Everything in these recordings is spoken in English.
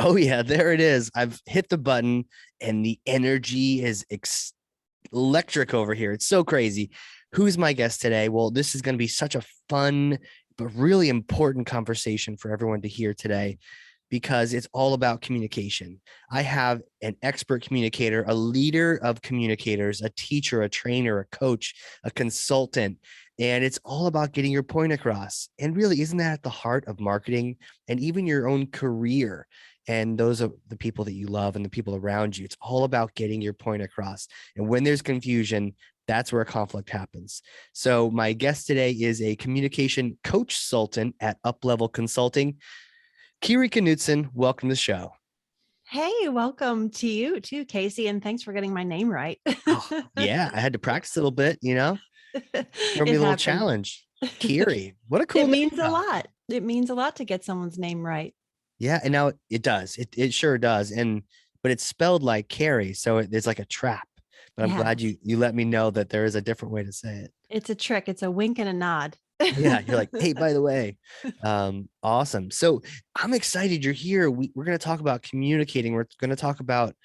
Oh yeah, there it is. I've hit the button and the energy is electric over here. It's so crazy. Who's my guest today? Well, this is going to be such a fun but really important conversation for everyone to hear today because it's all about communication. I have an expert communicator, a leader of communicators, a teacher, a trainer, a coach, a consultant, and it's all about getting your point across. And really, isn't that at the heart of marketing and even your own career? And those are the people that you love and the people around you. It's all about getting your point across. And when there's confusion, that's where a conflict happens. So my guest today is a communication coach consultant at Up Level Consulting. Kery Knutson, welcome to the show. Hey, welcome to you too, Casey, and thanks for getting my name right. Oh, yeah, I had to practice a little bit, throw me It a little happens. challenge. Kery, what a It cool name means a though. lot. It means a lot to get someone's name right. Yeah, and now it does. It sure does. But it's spelled like Kerry, so it's like a trap. But I'm glad Yes, you let me know that there is a different way to say it. it's a trick. It's a wink and a nod. Yeah, you're like, hey, by the way, awesome. So I'm excited you're here. We're going to talk about communicating. We're going to talk about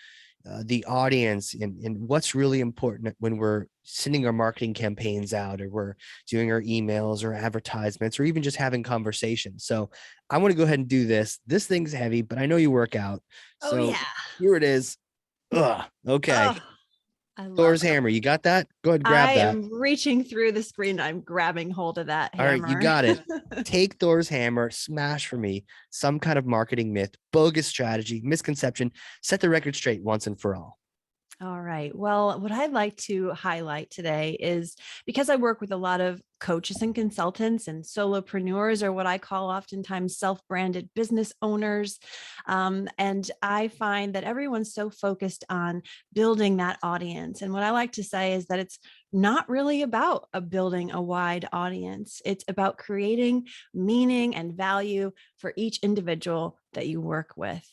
the audience and what's really important when we're sending our marketing campaigns out or we're doing our emails or advertisements or even just having conversations. So I want to go ahead and do this. This thing's heavy, but I know you work out. Oh So yeah. here it is. Ugh, okay. Oh, I love Thor's it. hammer. You got that? Go ahead and grab I that. am reaching through the screen. I'm grabbing hold of that All right, you hammer. got it. Take Thor's hammer, smash for me some kind of marketing myth, bogus strategy, misconception, set the record straight once and for all. All right. Well, what I'd like to highlight today is because I work with a lot of coaches and consultants and solopreneurs, or what I call oftentimes self branded business owners. And I find that everyone's so focused on building that audience. And what I like to say is that it's not really about building a wide audience, it's about creating meaning and value for each individual that you work with.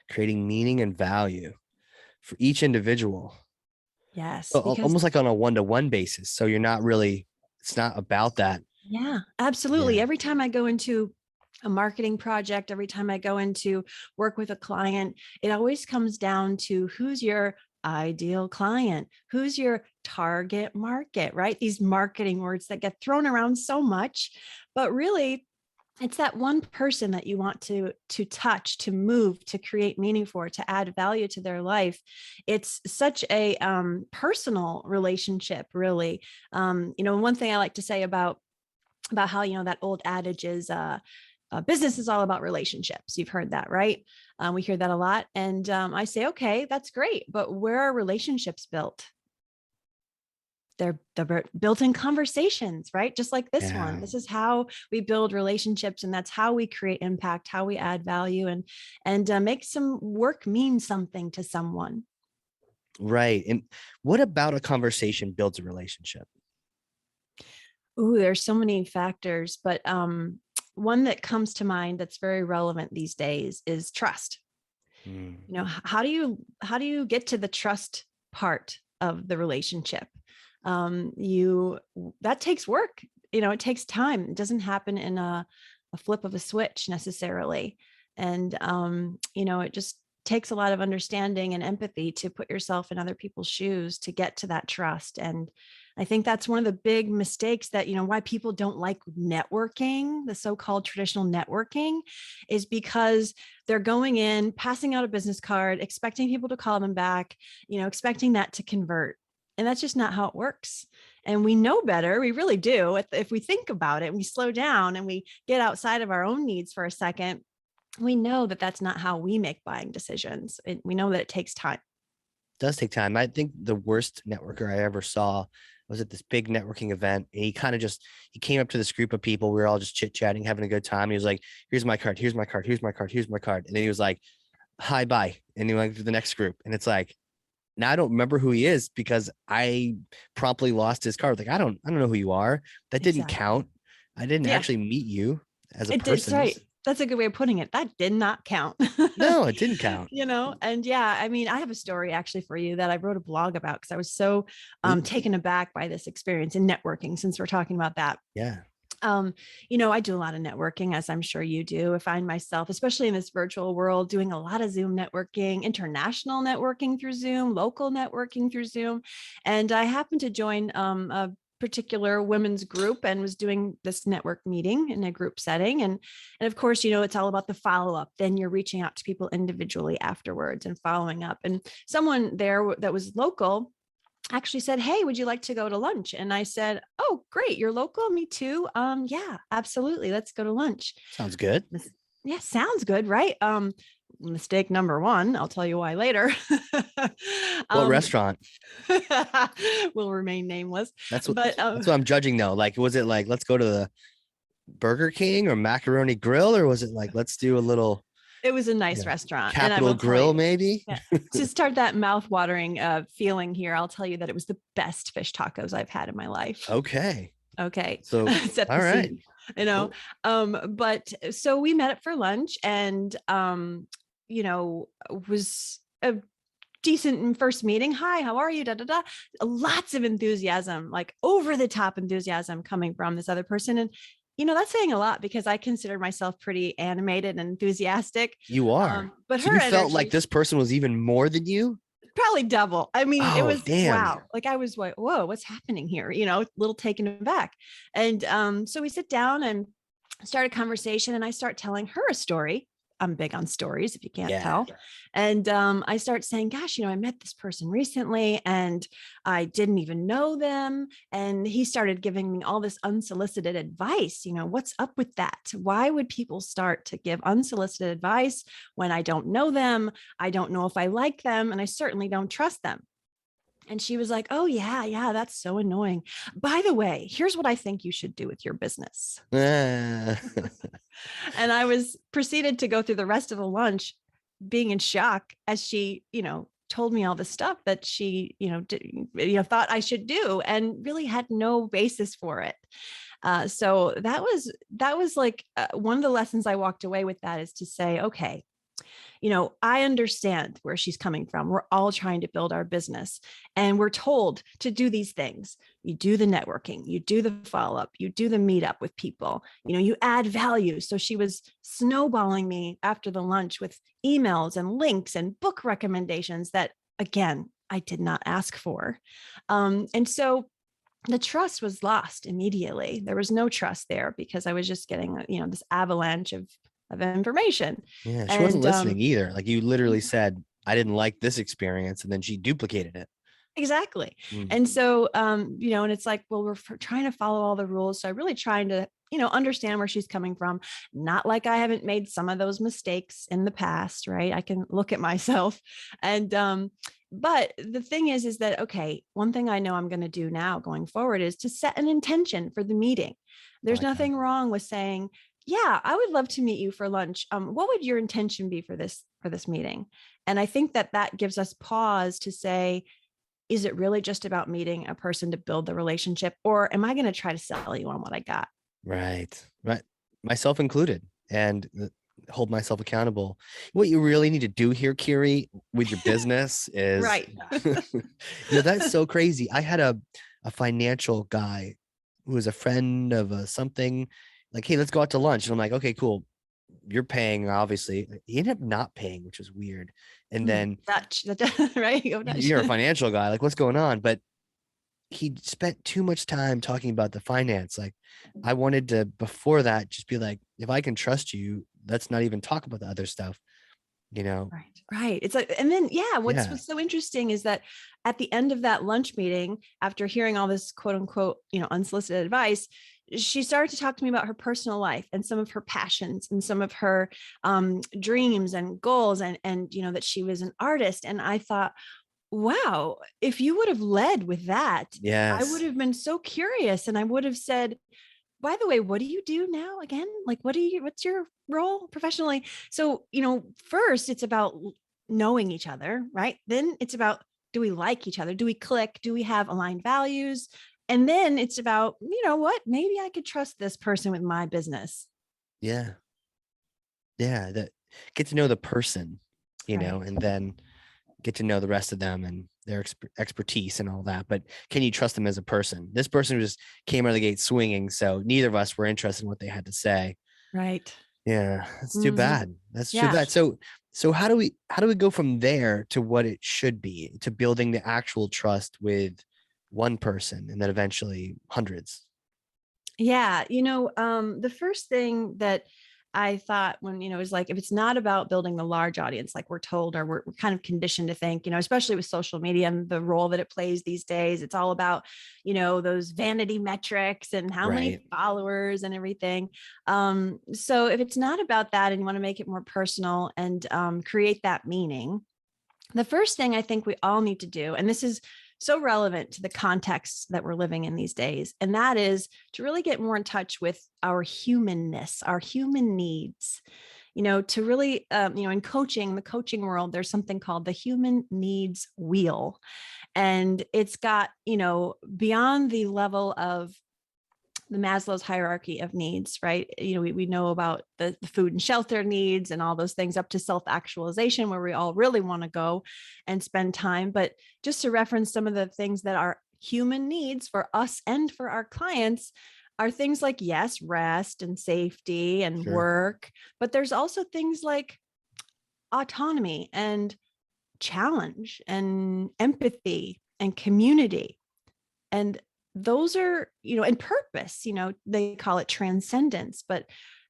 Creating meaning and value for each individual, Yes, because almost like on a one-to-one basis. So you're not really, it's not about that. yeah, absolutely. Yeah. Every time I go into a marketing project, every time I go into work with a client, it always comes down to who's your ideal client, who's your target market, right? These marketing words that get thrown around so much, but really it's that one person that you want to touch, to move, to create meaning for, to add value to their life. It's such a personal relationship, really. One thing I like to say about how that old adage is business is all about relationships. You've heard that, right? We hear that a lot, and I say, okay, that's great, but where are relationships built? They're built in conversations, right? Just like this one. Yeah. This is how we build relationships, and that's how we create impact, how we add value, and make some work mean something to someone. Right. And what about a conversation builds a relationship? Ooh, there's so many factors, but one that comes to mind that's very relevant these days is trust. Hmm. How do you get to the trust part of the relationship? You That takes work. It takes time. It doesn't happen in a flip of a switch necessarily. And it just takes a lot of understanding and empathy to put yourself in other people's shoes to get to that trust. And I think that's one of the big mistakes that, why people don't like networking, the so-called traditional networking, is because they're going in, passing out a business card, expecting people to call them back, expecting that to convert. And that's just not how it works. And we know better. We really do. If we think about it, we slow down and we get outside of our own needs for a second, we know that that's not how we make buying decisions. We know that it takes time. Does take time. I think the worst networker I ever saw was at this big networking event. And he came up to this group of people. We were all just chit chatting, having a good time. He was like, here's my card, here's my card, here's my card, here's my card. And then he was like, hi, bye. And he went to the next group. And it's like, now I don't remember who he is because I promptly lost his card. Like, I don't know who you are. That didn't Exactly. count. I didn't Yeah, actually meet you as a it did. person. Right. That's a good way of putting it. That did not count. No, it didn't count. And yeah, I mean, I have a story actually for you that I wrote a blog about because I was so Ooh, taken aback by this experience in networking, since we're talking about that. yeah. I do a lot of networking, as I'm sure you do. I find myself, especially in this virtual world, doing a lot of Zoom networking, international networking through Zoom, local networking through Zoom. And I happened to join a particular women's group and was doing this network meeting in a group setting. And of course, it's all about the follow-up. Then you're reaching out to people individually afterwards and following up. And someone there that was local actually said, "Hey, would you like to go to lunch?" And I said, "Oh, great. You're local. Me too. Yeah, absolutely. Let's go to lunch." Sounds good. Yeah, sounds good, right? Mistake number one, I'll tell you why later. What restaurant? Will remain nameless. That's But what I'm judging though. Like, was it like, let's go to the Burger King or Macaroni Grill, or was it like, let's do a little, it was a nice restaurant. And I Capital will tell Grill, you, maybe? yeah, to start that mouth-watering feeling here, I'll tell you that it was the best fish tacos I've had in my life. Okay. Okay. So, Set all the right. scene, cool. But so we met up for lunch and, was a decent first meeting. Hi, how are you? Da, da, da. Lots of enthusiasm, like over the top enthusiasm coming from this other person. And, that's saying a lot because I consider myself pretty animated and enthusiastic. You are. But So her you felt like energy, this person was even more than you? probably double. I mean, it Oh, was damn. wow. Like I was like, whoa, what's happening here? A little taken aback. And so we sit down and start a conversation, and I start telling her a story. I'm big on stories, if you can't tell. And I start saying, gosh, I met this person recently and I didn't even know them. And he started giving me all this unsolicited advice. What's up with that? Why would people start to give unsolicited advice when I don't know them? I don't know if I like them, and I certainly don't trust them. And she was like, "Oh, yeah, that's so annoying. By the way, here's what I think you should do with your business." Ah. And I was proceeded to go through the rest of the lunch being in shock as she, told me all the stuff that she, thought I should do and really had no basis for it. So that was like one of the lessons I walked away with, that is to say, okay, I understand where she's coming from. We're all trying to build our business and we're told to do these things. You do the networking, you do the follow up, you do the meetup with people, you add value. So she was snowballing me after the lunch with emails and links and book recommendations that, again, I did not ask for. And so the trust was lost immediately. There was no trust there because I was just getting, this avalanche of information. Yeah, she wasn't And listening either. Like you literally said, I didn't like this experience, and then she duplicated it. exactly. Mm. And so, and it's like, well, we're trying to follow all the rules. So I'm really trying to, understand where she's coming from. Not like I haven't made some of those mistakes in the past, right? I can look at myself. And, but the thing is that, okay, one thing I know I'm going to do now going forward is to set an intention for the meeting. There's nothing wrong with saying, yeah, I would love to meet you for lunch. What would your intention be for this meeting? And I think that gives us pause to say, is it really just about meeting a person to build the relationship, or am I going to try to sell you on what I got? Right. Myself included, and hold myself accountable. What you really need to do here, Kery, with your business is, Right. that's so crazy. I had a financial guy who was a friend of something, like, hey, let's go out to lunch. And I'm like, okay, cool. You're paying, obviously. He ended up not paying, which was weird. And then Dutch, right? Go Dutch. you're a financial guy. Like, what's going on? But he spent too much time talking about the finance. Like, I wanted to, before that, just be like, if I can trust you, let's not even talk about the other stuff, Right. It's like, and then, what's so interesting is that at the end of that lunch meeting, after hearing all this quote unquote, unsolicited advice, she started to talk to me about her personal life and some of her passions and some of her dreams and goals, and that she was an artist. And I thought, wow, if you would have led with that, I would have been so curious, and I would have said, by the way, what do you do now again? Like, what's your role professionally? So, first it's about knowing each other, right? Then it's about, do we like each other? Do we click? Do we have aligned values? And then it's about, what, maybe I could trust this person with my business. That get to know the person, and then get to know the rest of them and their expertise and all that. But can you trust them as a person? This person just came out of the gate swinging. So neither of us were interested in what they had to say. Right. Yeah, that's too Mhm. bad. That's too Yeah. bad. So how do we go from there to what it should be, to building the actual trust with one person and then eventually hundreds? Yeah, the first thing that I thought when, is like, if it's not about building the large audience, like we're told, or we're kind of conditioned to think, especially with social media and the role that it plays these days, it's all about, those vanity metrics and how Right. many followers and everything. So if it's not about that and you want to make it more personal and create that meaning, the first thing I think we all need to do, and this is so relevant to the context that we're living in these days, and that is to really get more in touch with our humanness, our human needs. To really, in coaching, the coaching world, there's something called the human needs wheel. And it's got, beyond the level of the Maslow's hierarchy of needs, right? We know about the food and shelter needs and all those things up to self-actualization, where we all really want to go and spend time. But just to reference some of the things that are human needs for us and for our clients are things like, yes, rest and safety and Sure. work, but there's also things like autonomy and challenge and empathy and community. And those are, and purpose, they call it transcendence, but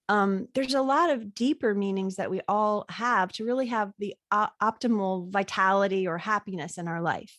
there's a lot of deeper meanings that we all have to really have the optimal vitality or happiness in our life.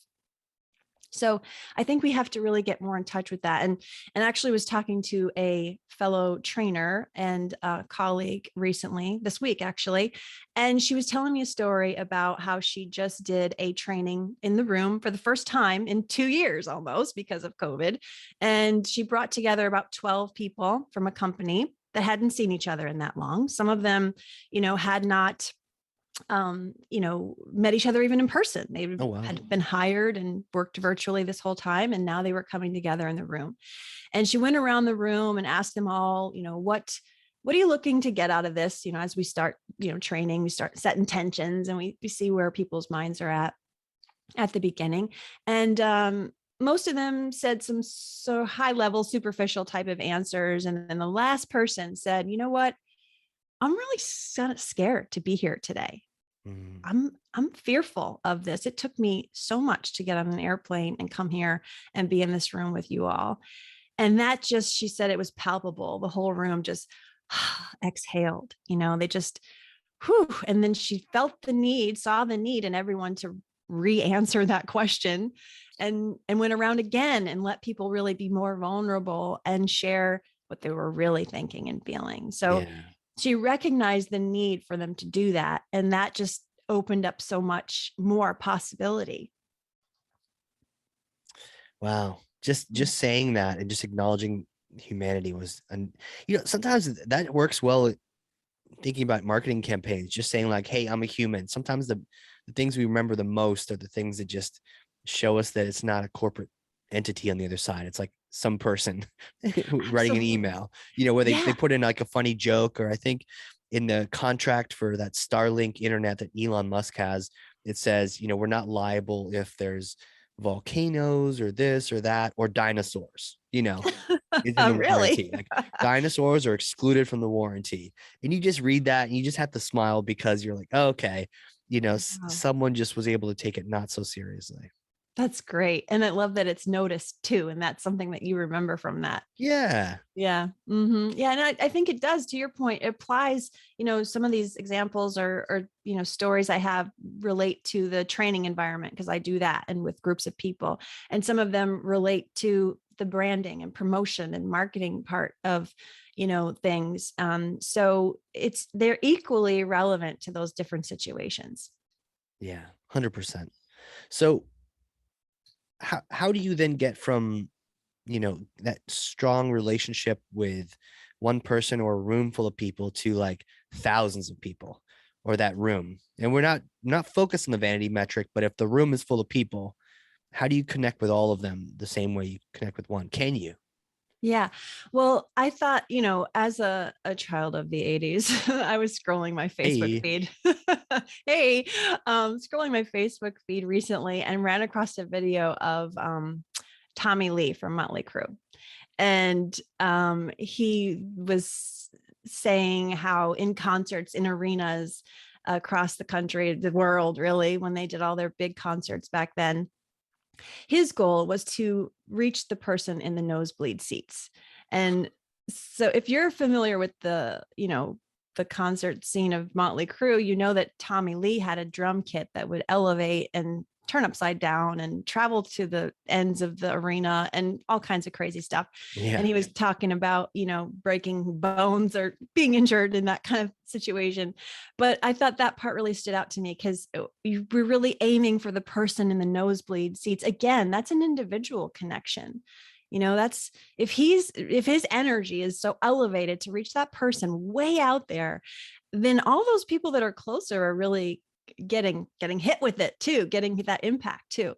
So I think we have to really get more in touch with that. And actually was talking to a fellow trainer and a colleague recently, this week actually, and she was telling me a story about how she just did a training in the room for the first time in 2 years almost because of COVID. And she brought together about 12 people from a company that hadn't seen each other in that long. Some of them, had not met each other even in person. They Oh wow. had been hired and worked virtually this whole time, and now they were coming together in the room. And she went around the room and asked them all, what are you looking to get out of this? As we start, training, we start setting tensions, and we see where people's minds are at the beginning. And most of them said some so high level, superficial type of answers. And then the last person said, you know what? I'm really scared to be here today. Mm. I'm fearful of this. It took me so much to get on an airplane and come here and be in this room with you all. And that just, she said it was palpable. The whole room just exhaled, they just, whew. And then she felt the need, saw the need in everyone to re-answer that question, and went around again and let people really be more vulnerable and share what they were really thinking and feeling. So Yeah. she recognized the need for them to do that. And that just opened up so much more possibility. Wow. Just Yeah. just saying that and just acknowledging humanity was, and sometimes that works well thinking about marketing campaigns, just saying like, hey, I'm a human. Sometimes the things we remember the most are the things that just show us that it's not a corporate entity on the other side. It's like some person writing an Absolutely. email, where they Yeah. put in like a funny joke. Or I think in the contract for that Starlink internet that Elon Musk has, it says, we're not liable if there's volcanoes or this or that or dinosaurs, is in the Really? warranty. Like dinosaurs are excluded from the warranty. And you just read that and you just have to smile because you're like, oh, okay, Wow. someone just was able to take it not so seriously. That's great. And I love that it's noticed too. And that's something that you remember from that. Yeah. Yeah. Yeah. And I think it does, to your point, it applies, some of these examples or, stories I have relate to the training environment because I do that and with groups of people. And some of them relate to the branding and promotion and marketing part of, things. So they're equally relevant to those different situations. Yeah. 100%. So how do you then get from, that strong relationship with one person or a room full of people to like thousands of people or that room? And we're not focused on the vanity metric, but if the room is full of people, how do you connect with all of them the same way you connect with one? Can you? Yeah. Well, I thought, as a child of the 80s, I was scrolling my Facebook Hey, feed. Hey, scrolling my Facebook feed recently and ran across a video of Tommy Lee from Motley Crue. And he was saying how in concerts in arenas across the country, the world, really, when they did all their big concerts back then, his goal was to reach the person in the nosebleed seats. And so if you're familiar with the concert scene of Motley Crue, you know that Tommy Lee had a drum kit that would elevate and turn upside down and travel to the ends of the arena and all kinds of crazy stuff. And yeah, he was talking about, breaking bones or being injured in that kind of situation. But I thought that part really stood out to me because we're really aiming for the person in the nosebleed seats. Again, that's an individual connection. That's if his energy is so elevated to reach that person way out there, then all those people that are closer are really getting hit with it too, getting that impact too.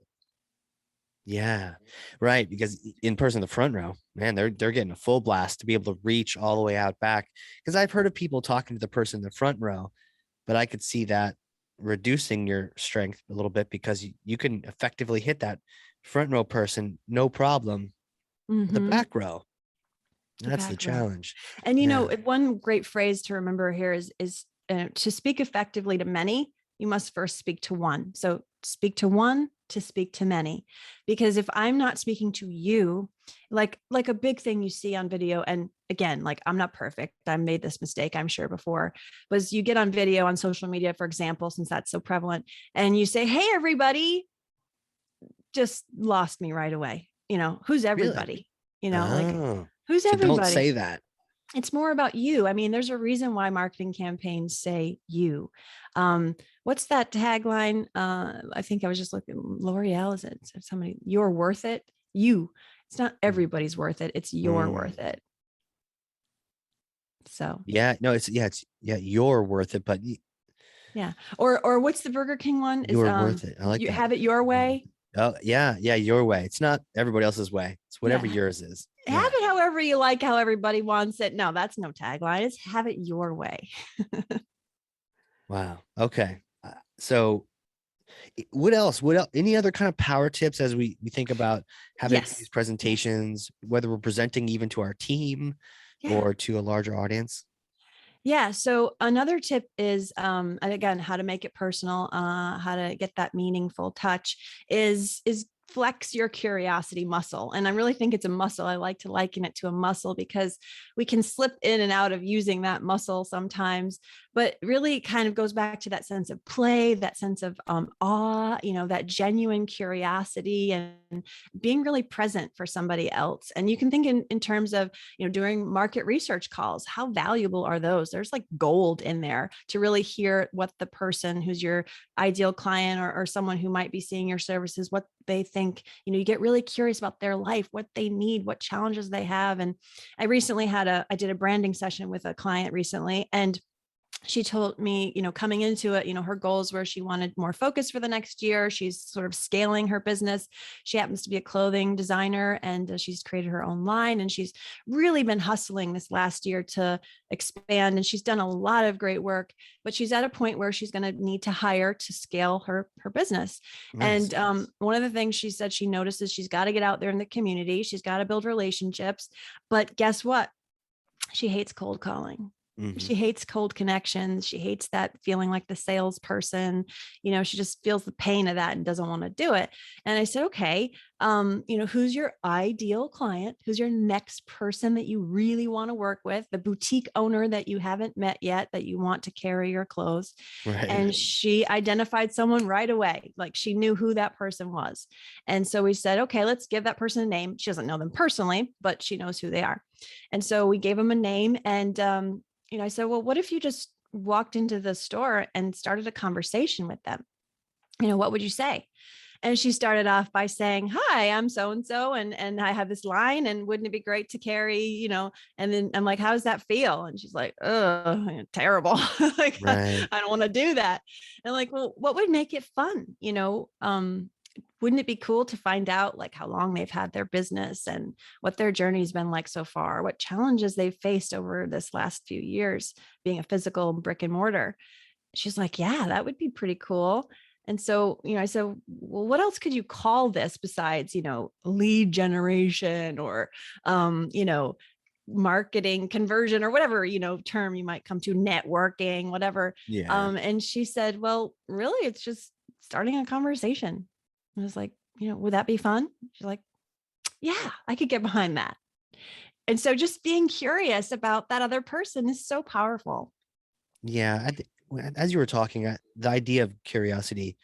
yeah, right. Because in person, the front row, man, they're getting a full blast to be able to reach all the way out back. Because I've heard of people talking to the person in the front row, but I could see that reducing your strength a little bit because you can effectively hit that front row person no problem. The Mm-hmm. back row, The that's the back row. challenge. And Yeah. one great phrase to remember here is to speak effectively to many, you must first speak to one. So speak to one to speak to many, because if I'm not speaking to you, like a big thing you see on video, and again, like I'm not perfect, I made this mistake, I'm sure before, was you get on video on social media, for example, since that's so prevalent, and you say, "Hey, everybody," just lost me right away. Who's Really? everybody? Like Oh, who's so don't say everybody? that. It's more about you. I mean, there's a reason why marketing campaigns say you. What's that tagline? I think I was just looking. L'Oreal, is it somebody? You're worth it. You. It's not everybody's worth it. It's you're worth Mm. it. So Yeah, no, yeah, you're worth it, but yeah. Or what's the Burger King one? Is you're worth it. I like you that. have it your Mm. way? Oh, yeah, yeah, your way. It's not everybody else's way. It's whatever Yeah. yours is. Have Yeah. it however you like, how everybody wants it. No, that's no tagline. It's have it your way. Wow. Okay. So what else? What else? Any other kind of power tips as we think about having these Yes. Yes. presentations, whether we're presenting even to our team Yeah. or to a larger audience? Yeah. So another tip is, and again, how to make it personal, how to get that meaningful touch is flex your curiosity muscle. And I really think it's a muscle. I like to liken it to a muscle because we can slip in and out of using that muscle sometimes, but really kind of goes back to that sense of play, that sense of awe, that genuine curiosity and being really present for somebody else. And you can think in terms of, during market research calls, how valuable are those? There's like gold in there to really hear what the person who's your ideal client, or someone who might be seeing your services, what they think. You get really curious about their life, what they need, what challenges they have. And I did a branding session with a client recently, and she told me, coming into it, her goals were she wanted more focus for the next year. She's sort of scaling her business. She happens to be a clothing designer, and she's created her own line, and she's really been hustling this last year to expand. And she's done a lot of great work, but she's at a point where she's going to need to hire to scale her business. Nice. And one of the things she said she notices, she's got to get out there in the community. She's got to build relationships. But guess what? She hates cold calling. Hmm. She hates cold connections. She hates that feeling like the salesperson. She just feels the pain of that and doesn't want to do it. And I said, okay, who's your ideal client? Who's your next person that you really want to work with? The boutique owner that you haven't met yet that you want to carry your clothes. Right. And she identified someone right away. Like she knew who that person was. And so we said, okay, let's give that person a name. She doesn't know them personally, but she knows who they are. And so we gave them a name. And, I said, well, what if you just walked into the store and started a conversation with them? What would you say? And she started off by saying, "Hi, I'm so and so, and I have this line, and wouldn't it be great to carry, And then I'm like, "How does that feel?" And she's like, "Oh, terrible. Like, I Right. don't want to do that." And like, well, what would make it fun? wouldn't it be cool to find out like how long they've had their business and what their journey's been like so far, what challenges they've faced over this last few years being a physical brick and mortar? She's like, yeah, that would be pretty cool. And so, I said, well, what else could you call this besides, lead generation or, marketing conversion or whatever, term you might come to, networking, whatever. Yeah. And she said, well, really, it's just starting a conversation. I was like, would that be fun? She's like, yeah, I could get behind that. And so just being curious about that other person is so powerful. Yeah. As you were talking, the idea of curiosity,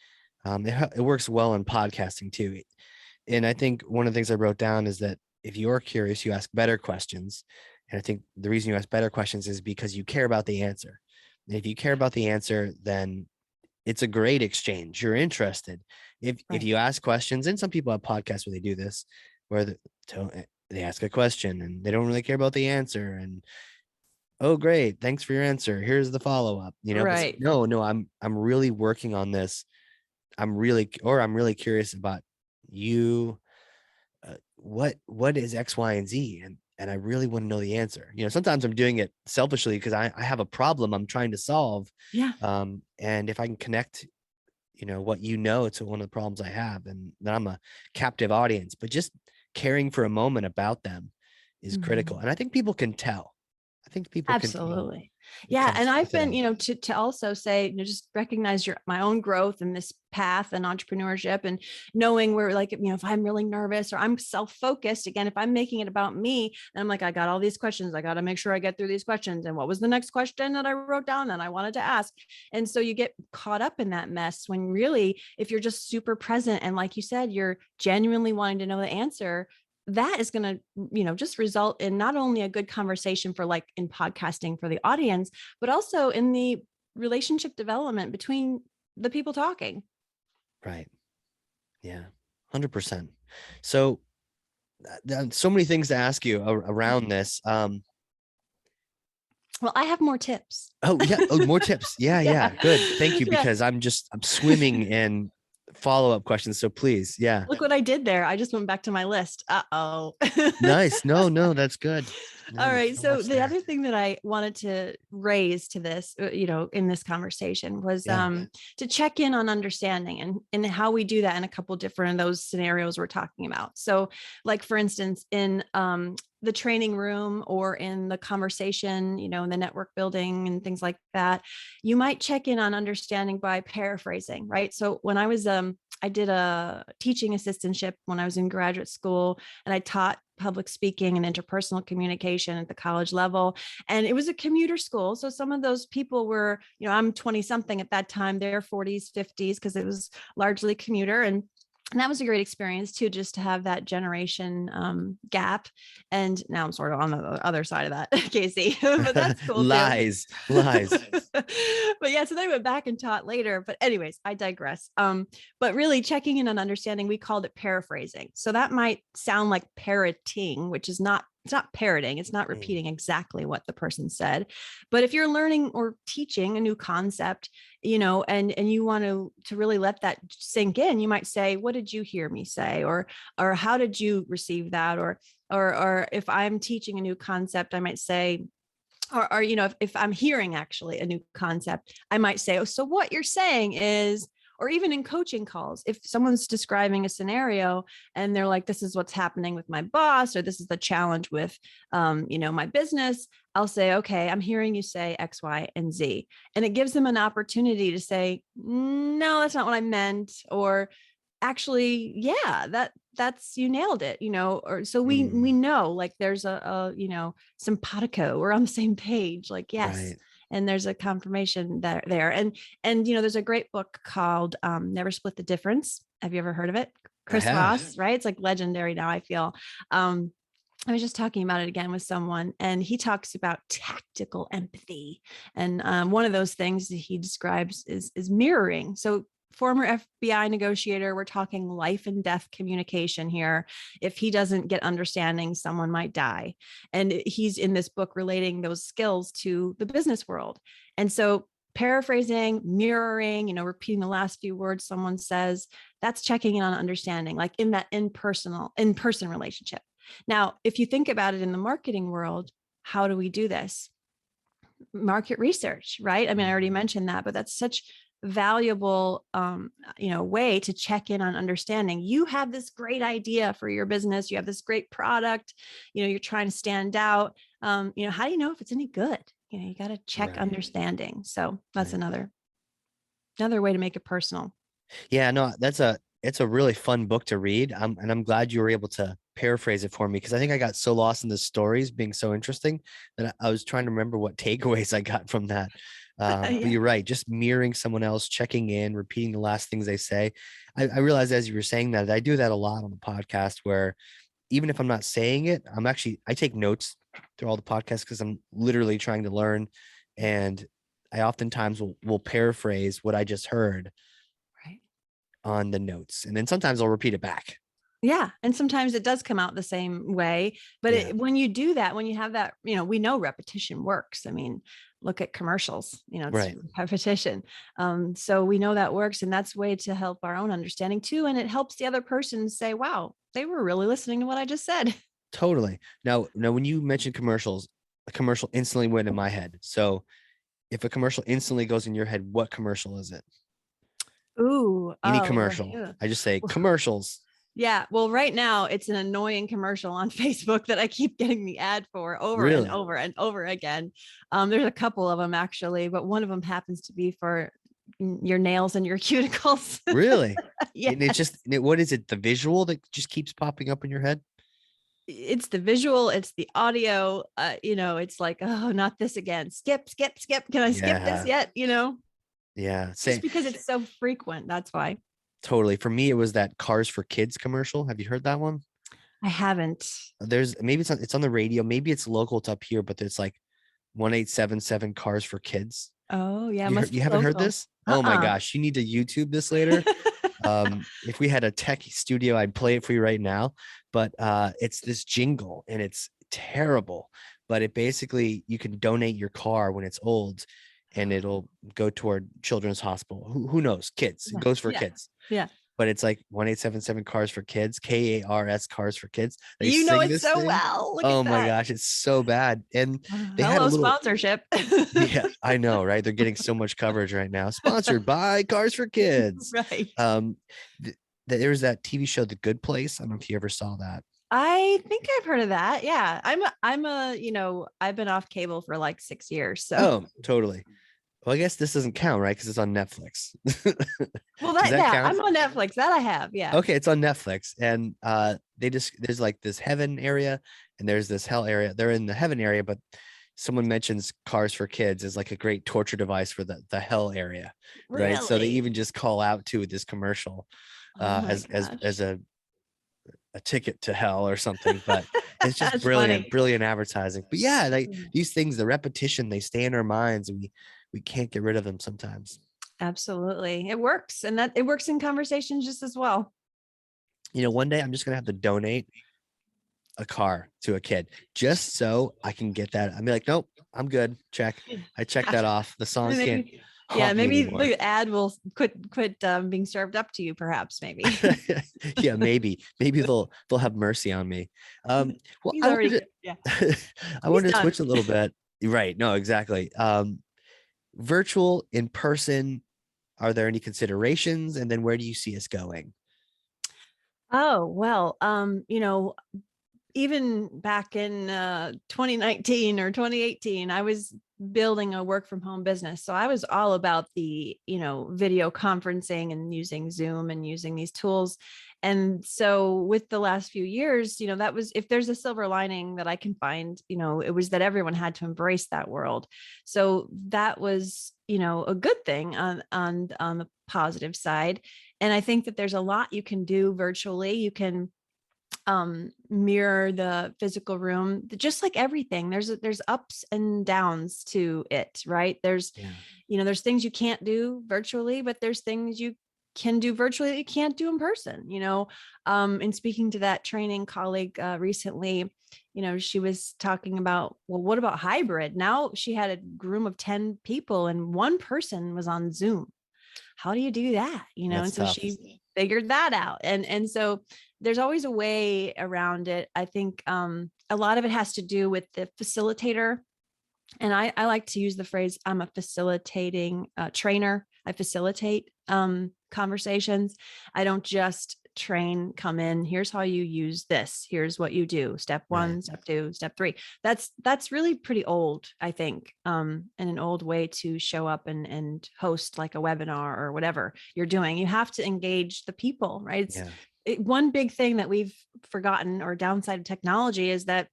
it works well in podcasting too. And I think one of the things I wrote down is that if you're curious, you ask better questions. And I think the reason you ask better questions is because you care about the answer. And if you care about the answer, then it's a great exchange. You're interested. If Right. you ask questions, and some people have podcasts where they do this, where they ask a question and they don't really care about the answer. And oh, great, thanks for your answer. Here's the follow up. But Right. no, I'm really working on this. I'm really curious about you. What is X, Y, and Z, and I really want to know the answer. Sometimes I'm doing it selfishly because I have a problem I'm trying to solve. Yeah. And if I can connect, what to one of the problems I have, and then I'm a captive audience. But just caring for a moment about them is critical, Mhm. and I think people can tell. I think people can tell Absolutely. when it Yeah. comes And I've been, within. to also say, just recognize my own growth in this path and entrepreneurship and knowing where like, if I'm really nervous or I'm self-focused, again, if I'm making it about me, then I'm like, I got all these questions. I got to make sure I get through these questions. And what was the next question that I wrote down that I wanted to ask? And so you get caught up in that mess when really, if you're just super present and like you said, you're genuinely wanting to know the answer, that is going to, just result in not only a good conversation for like in podcasting for the audience, but also in the relationship development between the people talking. Right. Yeah. 100%. So so many things to ask you around this. Well, I have more tips. Oh yeah. Oh, more tips. Yeah. Yeah. Yeah. Good. Thank you. Yeah. Because I'm swimming in follow-up questions. So please. Yeah. Look what I did there. I just went back to my list. Uh-oh. Nice. No, that's good. All Man, there's right. so So much the there. other thing that I wanted to raise to this, in this conversation was Yeah. to check in on understanding and how we do that in a couple different of those scenarios we're talking about. So like, for instance, in the training room or in the conversation, in the network building and things like that, you might check in on understanding by paraphrasing, right? So when I did a teaching assistantship when I was in graduate school, and I taught public speaking and interpersonal communication at the college level. And it was a commuter school. So some of those people were, I'm 20 something at that time, they're 40s, 50s, because it was largely commuter. And that was a great experience too, just to have that generation gap. And now I'm sort of on the other side of that, Casey, but that's cool too. Lies. But yeah, so they went back and taught later. But anyways, I digress. But really checking in on understanding, we called it paraphrasing. So that might sound like parroting, which is not, it's not parroting. It's not repeating exactly what the person said. But if you're learning or teaching a new concept, and you want to really let that sink in, you might say, what did you hear me say? Or how did you receive that? Or if I'm teaching a new concept, I might say, or if I'm hearing actually a new concept, I might say, oh, so what you're saying is, or even in coaching calls, if someone's describing a scenario and they're like, this is what's happening with my boss, or this is the challenge with, my business, I'll say, okay, I'm hearing you say X, Y, and Z. And it gives them an opportunity to say, no, that's not what I meant. Or actually, yeah, that's, you nailed it, or so we know, like there's a simpatico, we're on the same page, like, yes. Right. And there's a confirmation there. And there's a great book called Never Split the Difference. Have you ever heard of it? I Chris have. Voss, right? It's like legendary now, I feel. I was just talking about it again with someone, and he talks about tactical empathy. And one of those things that he describes is mirroring. So former FBI negotiator, we're talking life and death communication here. If he doesn't get understanding, someone might die. And he's in this book relating those skills to the business world. And so paraphrasing, mirroring, repeating the last few words someone says, that's checking in on understanding, like in that in-person relationship. Now, if you think about it in the marketing world, how do we do this? Market research, right? I mean, I already mentioned that, but that's such valuable way to check in on understanding. You have this great idea for your business, you have this great product, you're trying to stand out. How do you know if it's any good? You got to check understanding. So that's another way to make it personal. Yeah, no, it's a really fun book to read. And I'm glad you were able to paraphrase it for me, because I think I got so lost in the stories being so interesting that I was trying to remember what takeaways I got from that. But you're right, just mirroring someone else, checking in, repeating the last things they say. I realized as you were saying that I do that a lot on the podcast, where even if I'm not saying it, I take notes through all the podcasts because I'm literally trying to learn. And I oftentimes will paraphrase what I just heard on the notes. And then sometimes I'll repeat it back. Yeah. And sometimes it does come out the same way. But when you do that, when you have that, we know repetition works. I mean, look at commercials, it's repetition. So we know that works. And that's a way to help our own understanding too. And it helps the other person say, wow, they were really listening to what I just said. Totally. Now, when you mentioned commercials, a commercial instantly went in my head. So if a commercial instantly goes in your head, what commercial is it? Ooh. Any commercial. Right. I just say commercials. Yeah. Well, right now it's an annoying commercial on Facebook that I keep getting the ad for over and over and over again. There's a couple of them actually, but one of them happens to be for your nails and your cuticles. Really? Yeah. And it's just, what is it? The visual that just keeps popping up in your head? It's the visual, it's the audio, it's like, oh, not this again. Skip. Can I skip this yet? Yeah. Just because it's so frequent. That's why. Totally. For me, it was that Cars for Kids commercial. Have you heard that one? I haven't. Maybe it's on the radio. Maybe it's local to up here, but there's like 1877 Cars for Kids. Oh yeah. You haven't heard this? Oh my gosh. You need to YouTube this later. If we had a tech studio, I'd play it for you right now, but it's this jingle and it's terrible, but it basically, you can donate your car when it's old and it'll go toward children's hospital. Who knows? Kids. It goes for kids. Yeah. But it's like 1877 Cars for Kids, KARS Cars for Kids. They it so thing. Well. Look oh my gosh, it's so bad. And they had a little sponsorship. Yeah, I know, right? They're getting so much coverage right now. Sponsored by Cars for Kids. Right. There was that TV show, The Good Place. I don't know if you ever saw that. I think I've heard of that. Yeah. I've been off cable for like 6 years. So. Oh, totally. Well, I guess this doesn't count, right? Because it's on Netflix. Well, I'm on Netflix. That I have. Yeah. Okay, it's on Netflix, and there's like this heaven area, and there's this hell area. They're in the heaven area, but someone mentions Cars for Kids as like a great torture device for the hell area, right? So they even just call out to this commercial as a ticket to hell or something. But it's just brilliant advertising. But yeah, like these things, the repetition, they stay in our minds, and we can't get rid of them sometimes. Absolutely. It works. And that it works in conversations just as well. One day I'm just going to have to donate a car to a kid just so I can get that. I'll be like, nope, I'm good. Check. I checked that off. The song can't. Yeah, maybe the ad will quit being served up to you, perhaps, maybe. Yeah, maybe they'll have mercy on me. Well, I wanted to switch a little bit. Right. No, exactly. Virtual, in person, are there any considerations? And then where do you see us going? Oh, well, even back in 2019 or 2018, I was building a work from home business. So I was all about the, video conferencing and using Zoom and using these tools. And so with the last few years, that was, if there's a silver lining that I can find, it was that everyone had to embrace that world. So that was, a good thing on the positive side. And I think that there's a lot you can do virtually. You can mirror the physical room, just like everything. There's ups and downs to it, right? There's, there's things you can't do virtually, but there's things you can do virtually that you can't do in person, and speaking to that training colleague recently, she was talking about, well, what about hybrid? Now she had a room of 10 people and one person was on Zoom. How do you do that? That's And so tough. she figured that out. And so there's always a way around it. I think a lot of it has to do with the facilitator. And I like to use the phrase, I'm a facilitating trainer. I facilitate conversations. I don't just train, come in, here's how you use this. Here's what you do. Step one, Right. step two, step three. That's really pretty old, I think, and an old way to show up and host like a webinar or whatever you're doing. You have to engage the people, right? Yeah. One big thing that we've forgotten, or downside of technology, is that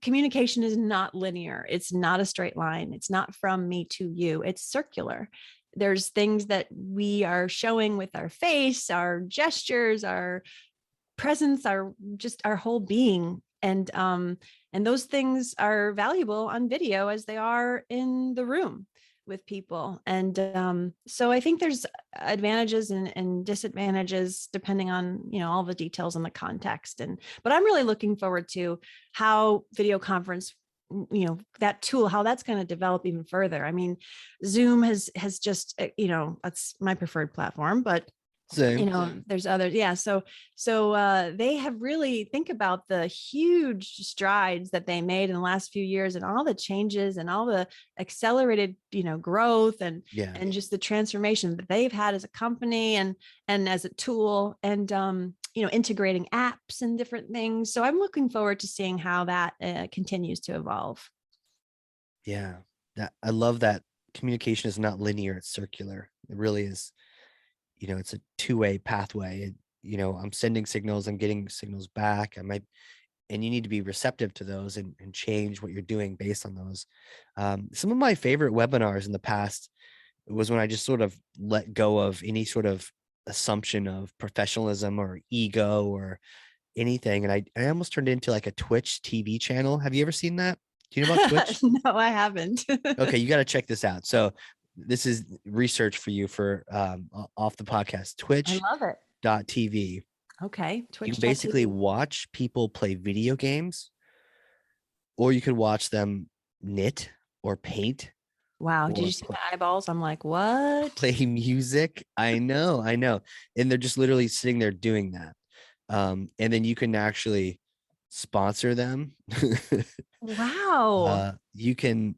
communication is not linear. It's not a straight line. It's not from me to you. It's circular. There's things that we are showing with our face, our gestures, our presence, our whole being. And those things are valuable on video as they are in the room with people. And so I think there's advantages and disadvantages depending on, all the details and the context. But I'm really looking forward to how video conference, that tool, how that's going to develop even further. I mean, Zoom has just, that's my preferred platform, but Same. there's others. Yeah. So they have really, think about the huge strides that they made in the last few years and all the changes and all the accelerated, growth Yeah. and just the transformation that they've had as a company and as a tool, and integrating apps and different things. So I'm looking forward to seeing how that continues to evolve. Yeah. I love that communication is not linear, it's circular. It really is. It's a two-way pathway. I'm sending signals, I'm getting signals back. And you need to be receptive to those and change what you're doing based on those. Some of my favorite webinars in the past was when I just sort of let go of any sort of assumption of professionalism or ego or anything. And I almost turned it into like a Twitch TV channel. Have you ever seen that? Do you know about Twitch? No, I haven't. Okay, you got to check this out. So this is research for you for off the podcast. I love it. Twitch.tv. Okay. You can basically Twitch.tv. watch people play video games, or you could watch them knit or paint Wow. Did or you see my eyeballs? I'm like, what? play music. I know. And they're just literally sitting there doing that. And then you can actually sponsor them. Wow. You can,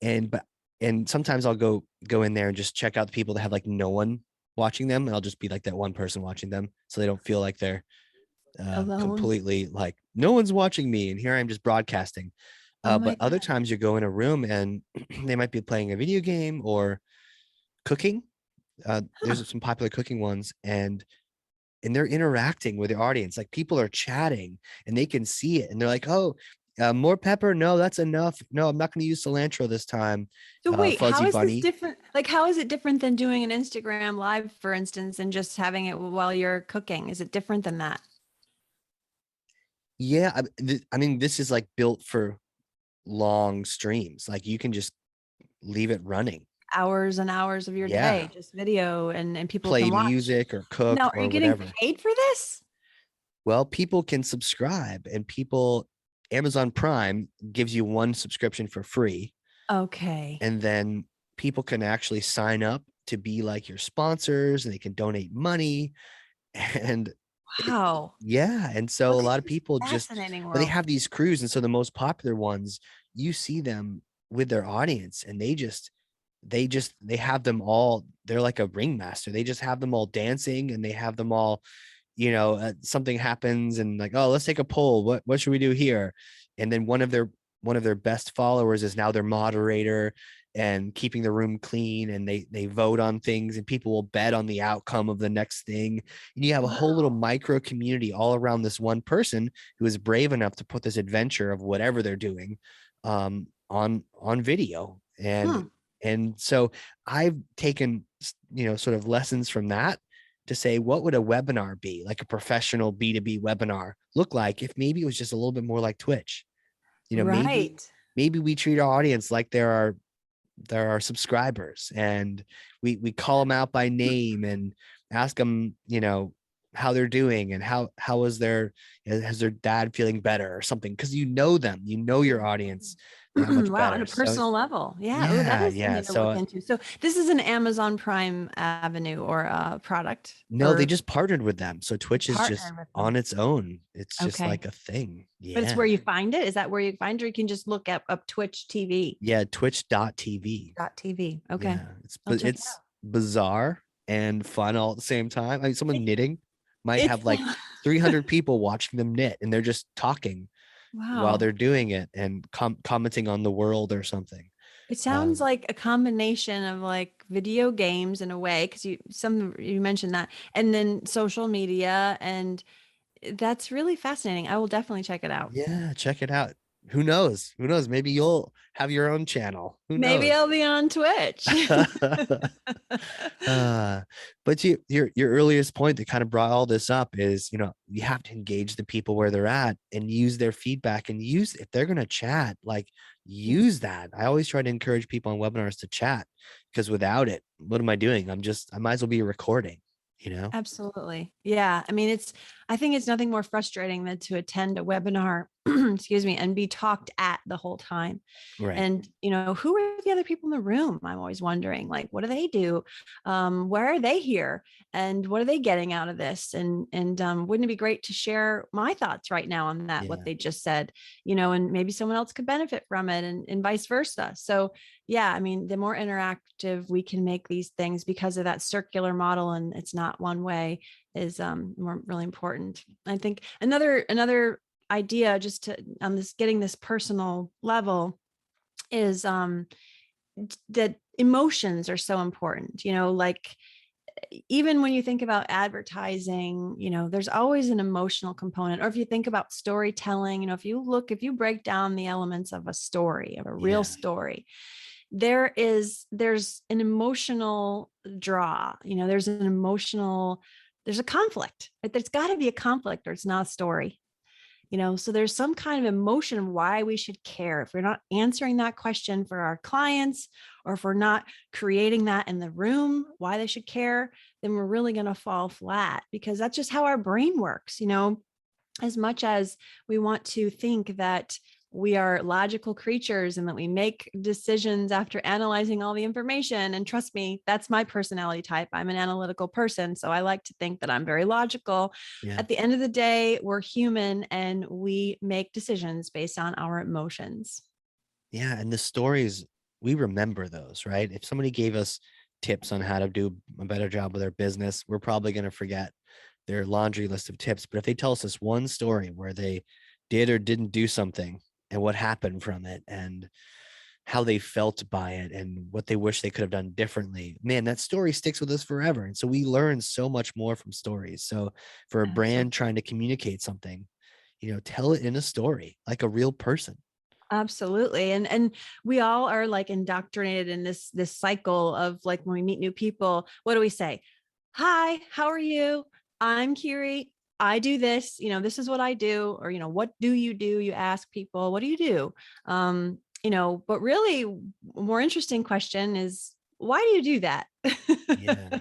and sometimes I'll go in there and just check out the people that have like no one watching them, and I'll just be like that one person watching them, so they don't feel like they're Alone. completely like no one's watching me, and here I'm just broadcasting. Oh But my other God. times you go in a room and they might be playing a video game or cooking. Huh. There's some popular cooking ones, and they're interacting with their audience. Like people are chatting and they can see it, and they're like, "Oh, more pepper? No, that's enough. No, I'm not going to use cilantro this time." So wait, how Fuzzy is this bunny. different? Like, how is it different than doing an Instagram live, for instance, and just having it while you're cooking? Is it different than that? Yeah, I mean, this is like built for long streams. Like you can just leave it running. Hours and hours of your Yeah, day, just video, and people play can watch. music or cook Now, are you or getting whatever. paid for this? Well, people can subscribe, and Amazon Prime gives you one subscription for free. Okay. And then people can actually sign up to be like your sponsors, and they can donate money. And Wow. yeah. And so a Okay, lot of this is people fascinating but they world. have these crews. And so the most popular ones, you see them with their audience, and they have them all. They're like a ringmaster. They just have them all dancing, and they have them all, something happens and like, oh, let's take a poll. What should we do here? And then one of their best followers is now their moderator and keeping the room clean, and they vote on things, and people will bet on the outcome of the next thing. And you have a whole little Wow. micro community all around this one person who is brave enough to put this adventure of whatever they're doing on video. and Hmm. and so I've taken sort of lessons from that to say, what would a webinar be, like a professional B2B webinar, look like if maybe it was just a little bit more like Twitch? Maybe Right. maybe we treat our audience like they're our they're our subscribers, and we call them out by name and ask them, how they're doing, and how is their dad feeling better or something, because them, your audience that much Wow, on better. a So personal level. Yeah. Oh, that yeah, is yeah. something to look So into. So this is an Amazon Prime Avenue or product, no, they or just partnered with them. So you Twitch is just partner with them. on its own. It's just Okay. like a thing. But it's where Yeah. you find it. Is that where you find it? Or you can just look up Twitch TV. Yeah, twitch.tv. TV. Okay. Yeah, I'll check it it's out. bizarre and fun all at the same time. I mean, someone It, knitting might it's have like 300 people watching them knit, and they're just talking while wow. they're doing it and commenting on the world or something. It sounds Um, like a combination of like video games in a way, because you mentioned that, and then social media, and that's really fascinating. I will definitely check it out. yeah, check it out. Who knows? Who knows? Maybe you'll have your own channel. Who Maybe knows? I'll be on Twitch. uh, but your earliest point that kind of brought all this up is, you have to engage the people where they're at and use their feedback, and use, if they're going to chat, like, Yeah. use that. I always try to encourage people on webinars to chat, because without it, what am I doing? I might as well be recording. Absolutely. Yeah. I mean, I think it's nothing more frustrating than to attend a webinar, excuse me, and be talked at the whole time. Right. And, who are the other people in the room? I'm always wondering, like, what do they do? Where are they here? And what are they getting out of this? And wouldn't it be great to share my thoughts right now on that, what Yeah. they just said, and maybe someone else could benefit from it, and vice versa. So yeah, I mean, the more interactive we can make these things because of that circular model, and it's not one way, is more really important. I think another idea, just to on this getting this personal level, is that emotions are so important. Like, even when you think about advertising, there's always an emotional component. Or if you think about storytelling, if you break down the elements of a story, of a real Yeah. story, there's an emotional draw, there's a conflict, right? There's got to be a conflict, or it's not a story. So there's some kind of emotion of why we should care. If we're not answering that question for our clients, or if we're not creating that in the room, why they should care, then we're really going to fall flat, because that's just how our brain works. As much as we want to think that we are logical creatures and that we make decisions after analyzing all the information. And trust me, that's my personality type. I'm an analytical person. So I like to think that I'm very logical. Yeah. At the end of the day, we're human and we make decisions based on our emotions. Yeah. And the stories, we remember those, right? If somebody gave us tips on how to do a better job with our business, we're probably going to forget their laundry list of tips. But if they tell us this one story where they did or didn't do something, and what happened from it, and how they felt by it, and what they wish they could have done differently, man, that story sticks with us forever. And so we learn so much more from stories. So for a brand Absolutely. trying to communicate something, tell it in a story, like a real person. Absolutely. And we all are like indoctrinated in this cycle of, like, when we meet new people, what do we say? Hi, how are you? I'm Kery. I do this, this is what I do. Or, what do? You ask people, what do you do? But really, more interesting question is, why do you do that? Yeah.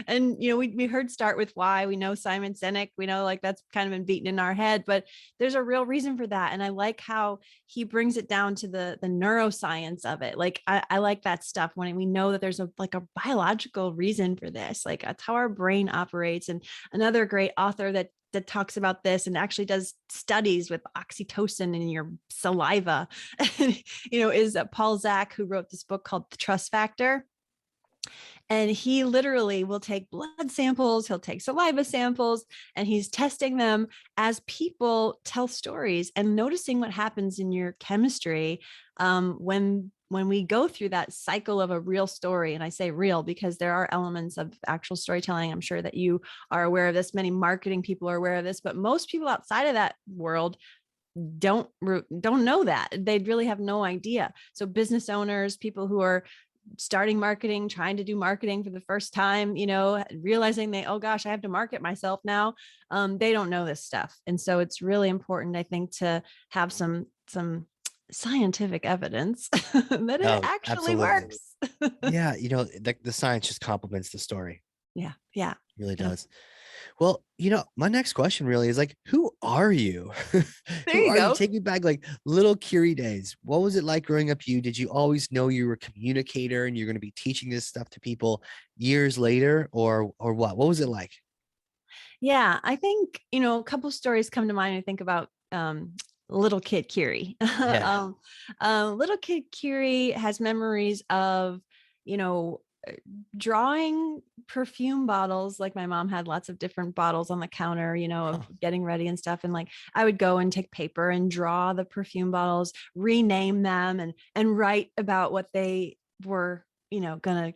And we heard start with why. We know Simon Sinek, we know, like, that's kind of been beaten in our head, but there's a real reason for that. And I like how he brings it down to the neuroscience of it. Like, I like that stuff when we know that there's a biological reason for this. Like, that's how our brain operates. And another great author that talks about this and actually does studies with oxytocin in your saliva, is Paul Zak, who wrote this book called The Trust Factor. And he literally will take blood samples, he'll take saliva samples, and he's testing them as people tell stories and noticing what happens in your chemistry when we go through that cycle of a real story. And I say real because there are elements of actual storytelling. I'm sure that you are aware of this. Many marketing people are aware of this, but most people outside of that world don't know that. They really have no idea. So business owners, people who are starting marketing, trying to do marketing for the first time, realizing oh gosh, I have to market myself now. They don't know this stuff. And so it's really important, I think, to have some scientific evidence that it Oh, actually absolutely. works. Yeah, the science just complements the story. Yeah. Yeah. It really Yeah. does. Well, my next question really is like, who are you? There Who you are you? go. Take me back like little Kery days. What was it like growing up you? Did you always know you were a communicator and you're going to be teaching this stuff to people years later or what? What was it like? Yeah, I think, a couple stories come to mind. I think about little kid Kery. Yeah. Little kid Kery has memories of, you know, uh, drawing perfume bottles. Like my mom had lots of different bottles on the counter, Huh. of getting ready and stuff. And like I would go and take paper and draw the perfume bottles, rename them and write about what they were, gonna,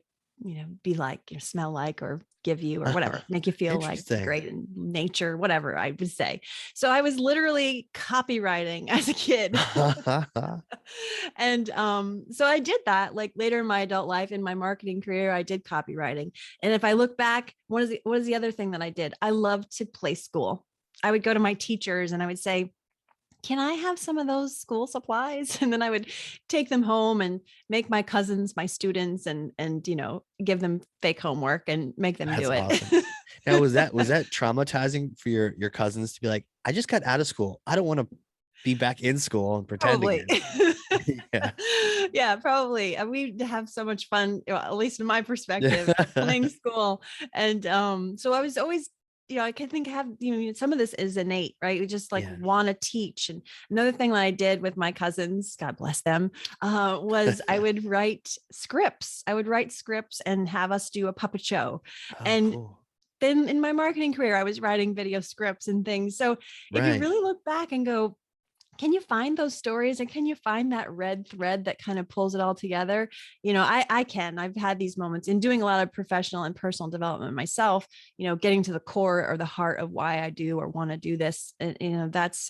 be like, smell like, or give you, or whatever, make you feel like Interesting. great in nature, whatever I would say. So I was literally copywriting as a kid. And so I did that like later in my adult life. In my marketing career, I did copywriting. And if I look back, what is the other thing that I did? I loved to play school. I would go to my teachers and I would say, can I have some of those school supplies? And then I would take them home and make my cousins my students, and give them fake homework and make them That's do it. awesome. Now, was that traumatizing for your cousins to be like, I just got out of school. I don't want to be back in school and pretend Probably. again. Yeah. Yeah, probably. And we have so much fun, at least in my perspective, Yeah. playing school. And so I was always, I can think have, some of this is innate, right? We just like Yeah. want to teach. And another thing that I did with my cousins, God bless them, was I would write scripts. I would write scripts and have us do a puppet show. Oh, And cool. then in my marketing career, I was writing video scripts and things. So if you Right. really look back and go, can you find those stories, and can you find that red thread that kind of pulls it all together? I can. I've had these moments in doing a lot of professional and personal development myself, getting to the core or the heart of why I do or want to do this. And,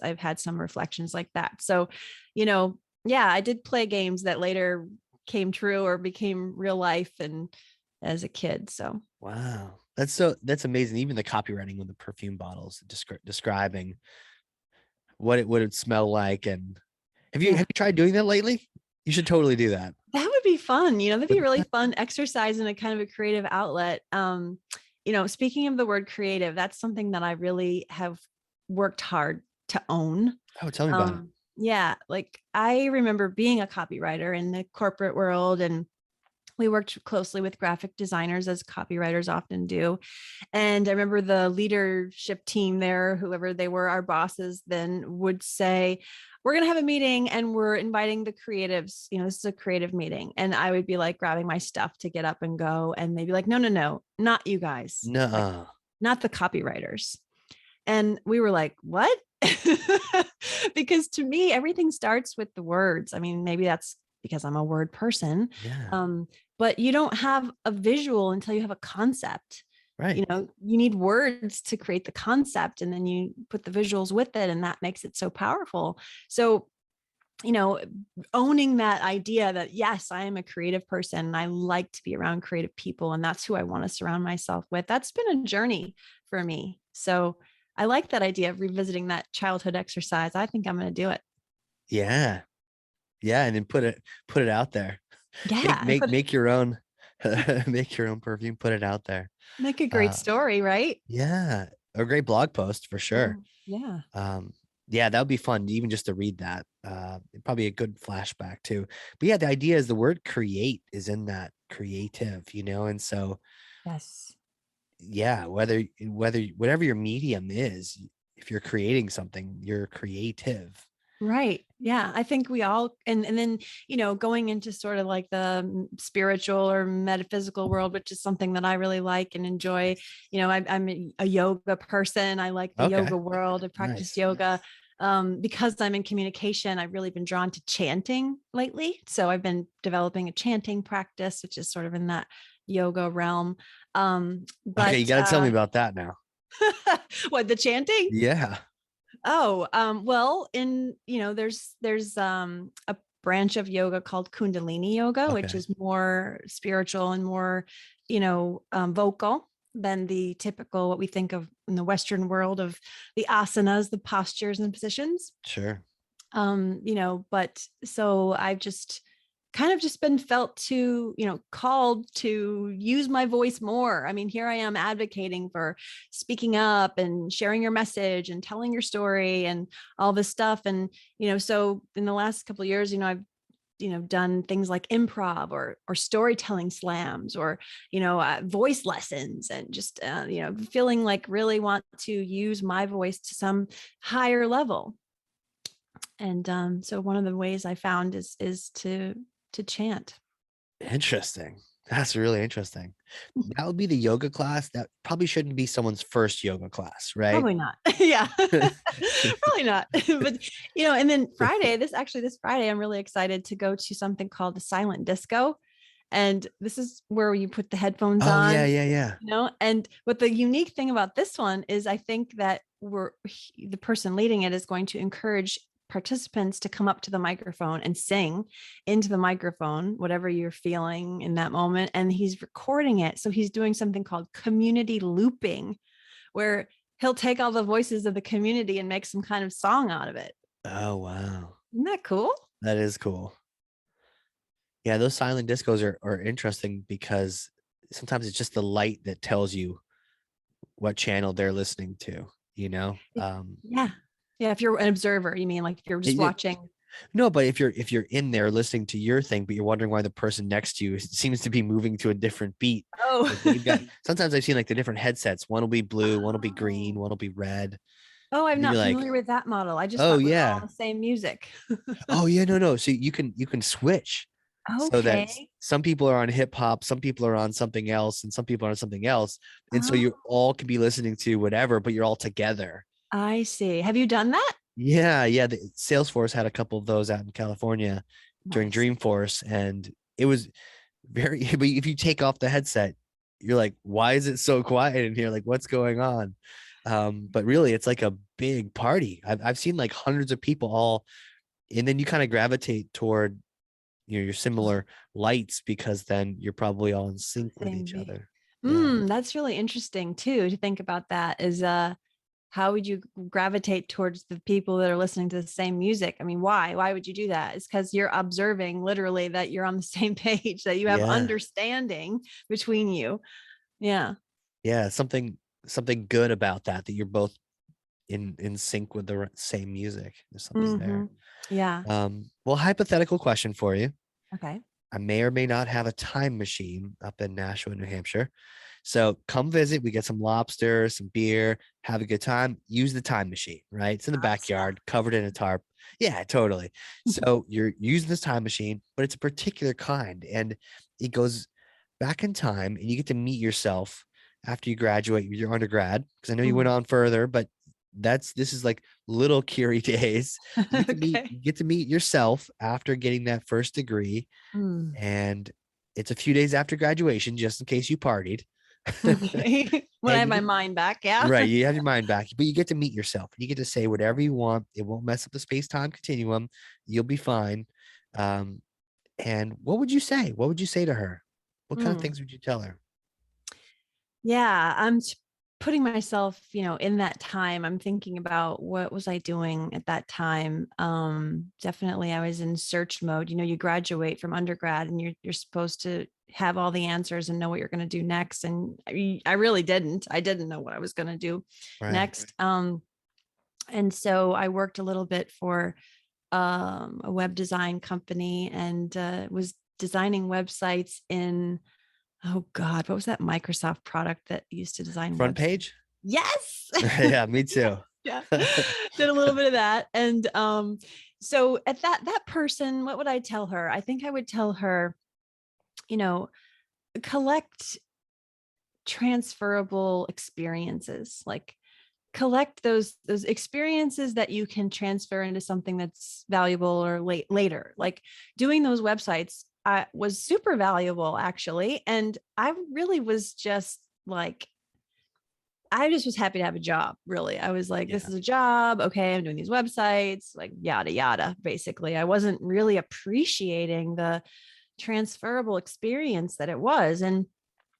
I've had some reflections like that. So, yeah, I did play games that later came true or became real life and as a kid. So Wow. That's amazing. Even the copywriting with the perfume bottles describing what it would smell like. And have yeah. you tried doing that lately? You should totally do that. That would be fun. That'd be Wouldn't really that- fun exercise and a kind of a creative outlet. Speaking of the word creative, that's something that I really have worked hard to own. Oh, tell me about it. Yeah, like I remember being a copywriter in the corporate world, and we worked closely with graphic designers as copywriters often do. And I remember the leadership team there, whoever they were, our bosses then would say, we're going to have a meeting and we're inviting the creatives. This is a creative meeting. And I would be like grabbing my stuff to get up and go. And they'd be like, no, no, no, not you guys, like No. not the copywriters. And we were like, what? Because to me, everything starts with the words. I mean, maybe that's because I'm a word person. Yeah. But you don't have a visual until you have a concept. Right. You need words to create the concept, and then you put the visuals with it, and that makes it so powerful. So, you know, owning that idea that, yes, I am a creative person and I like to be around creative people, and that's who I want to surround myself with. That's been a journey for me. So I like that idea of revisiting that childhood exercise. I think I'm going to do it. Yeah. Yeah. And then put it out there. Make Yeah. make make your own make your own perfume, put it out there. Make a great Uh story, right? yeah. A great blog post for sure. Yeah. Um, yeah, that would be fun, even just to read that. Probably a good flashback too. But yeah, the idea is the word create is in that creative, and so Yes. yeah, whether whatever your medium is, if you're creating something, you're creative. Right. Yeah. I think we all, and then, going into sort of like the spiritual or metaphysical world, which is something that I really like and enjoy. Nice. I'm a yoga person. I like the Okay. yoga world. I practiced Nice. yoga. Because I'm in communication, I've really been drawn to chanting lately. So I've been developing a chanting practice, which is sort of in that yoga realm. Okay, you But got to tell me about that now. what, the chanting? Yeah. Oh, well, there's a branch of yoga called Kundalini yoga, which Okay. is more spiritual and more, vocal than the typical, what we think of in the Western world of the asanas, the postures and positions. Sure. But so I've just kind of just been felt to, called to use my voice more. I mean, here I am advocating for speaking up and sharing your message and telling your story and all this stuff. And, so in the last couple of years, I've done things like improv or storytelling slams or voice lessons, and just feeling like really want to use my voice to some higher level. And so one of the ways I found is to chant. Interesting. That's really interesting. That would be the yoga class. That probably shouldn't be someone's first yoga class, right? Probably not. Yeah, probably not. But and then this Friday, I'm really excited to go to something called the silent disco. And this is where you put the headphones Oh yeah, on, yeah, yeah. and what the unique thing about this one is, I think that the person leading it is going to encourage participants to come up to the microphone and sing into the microphone, whatever you're feeling in that moment. And he's recording it. So he's doing something called community looping, where he'll take all the voices of the community and make some kind of song out of it. Oh wow. Isn't that cool? That is cool. Yeah, those silent discos are interesting because sometimes it's just the light that tells you what channel they're listening to, you know? Yeah. Yeah. If you're an observer, you mean like if you're just watching. No, but if you're in there listening to your thing, but you're wondering why the person next to you seems to be moving to a different beat. Oh, Like they've got sometimes I've seen like the different headsets. One will be blue, one will be green, one will be red. Oh, I'm And then not you're like, familiar with that model. I just oh thought we were all yeah. on the same music. Oh yeah, no. So you can switch so that Okay. some people are on hip hop, some people are on something else, and some people are on something else. And so you Oh, all can be listening to whatever, but you're all together. I see. Have you done that? Yeah, yeah. The Salesforce had a couple of those out in California during Nice. Dreamforce, and it was very. But if you take off the headset, you're like, "Why is it so quiet in here? Like, what's going on?" But really, it's like a big party. I've seen like hundreds of people all, and then you kind of gravitate toward your similar lights because then you're probably all in sync with Same each beat. other. Yeah. That's really interesting too, to think about that is how would you gravitate towards the people that are listening to the same music? I mean, why? Why would you do that? It's because you're observing literally that you're on the same page, that you have Yeah. understanding between you. Yeah. Yeah. Something good about that you're both in sync with the same music. There's something Hmm. there. Yeah. Well, hypothetical question for you. Okay. I may or may not have a time machine up in Nashua, New Hampshire. So come visit. We get some lobster, some beer, have a good time. Use the time machine, right? It's in the Awesome. backyard, covered in a tarp. Yeah, totally. So you're using this time machine, but it's a particular kind, and it goes back in time, and you get to meet yourself after you graduate with your undergrad. Because I know you went Mm. on further, but this is like little Kery days. Okay. You get to meet yourself after getting that first degree, Mm. and it's a few days after graduation, just in case you partied. Okay. When I And have you my get mind back. Yeah. right, you have your mind back, but you get to meet yourself. You get to say whatever you want. It won't mess up the space-time continuum. You'll be fine. Um, and what would you say? What would you say to her? What kind of Mm. things would you tell her? Yeah, putting myself, in that time. I'm thinking about what was I doing at that time. Definitely I was in search mode. You graduate from undergrad and you're supposed to have all the answers and know what you're going to do next. And I really didn't. I didn't know what I was going to do Right. next. And so I worked a little bit for a web design company, and was designing websites in, oh God, what was that Microsoft product that used to design Front websites? page? Yes. Yeah, me too. Yeah. Did a little bit of that. And so at that person, what would I tell her? I think I would tell her, you know, collect transferable experiences, like collect those experiences that you can transfer into something that's valuable or later. Like doing those websites was super valuable actually, and I really was just like, I just was happy to have a job. Really, I was like, this Yeah. is a job. Okay, I'm doing these websites, like yada yada. Basically, I wasn't really appreciating the transferable experience that it was. And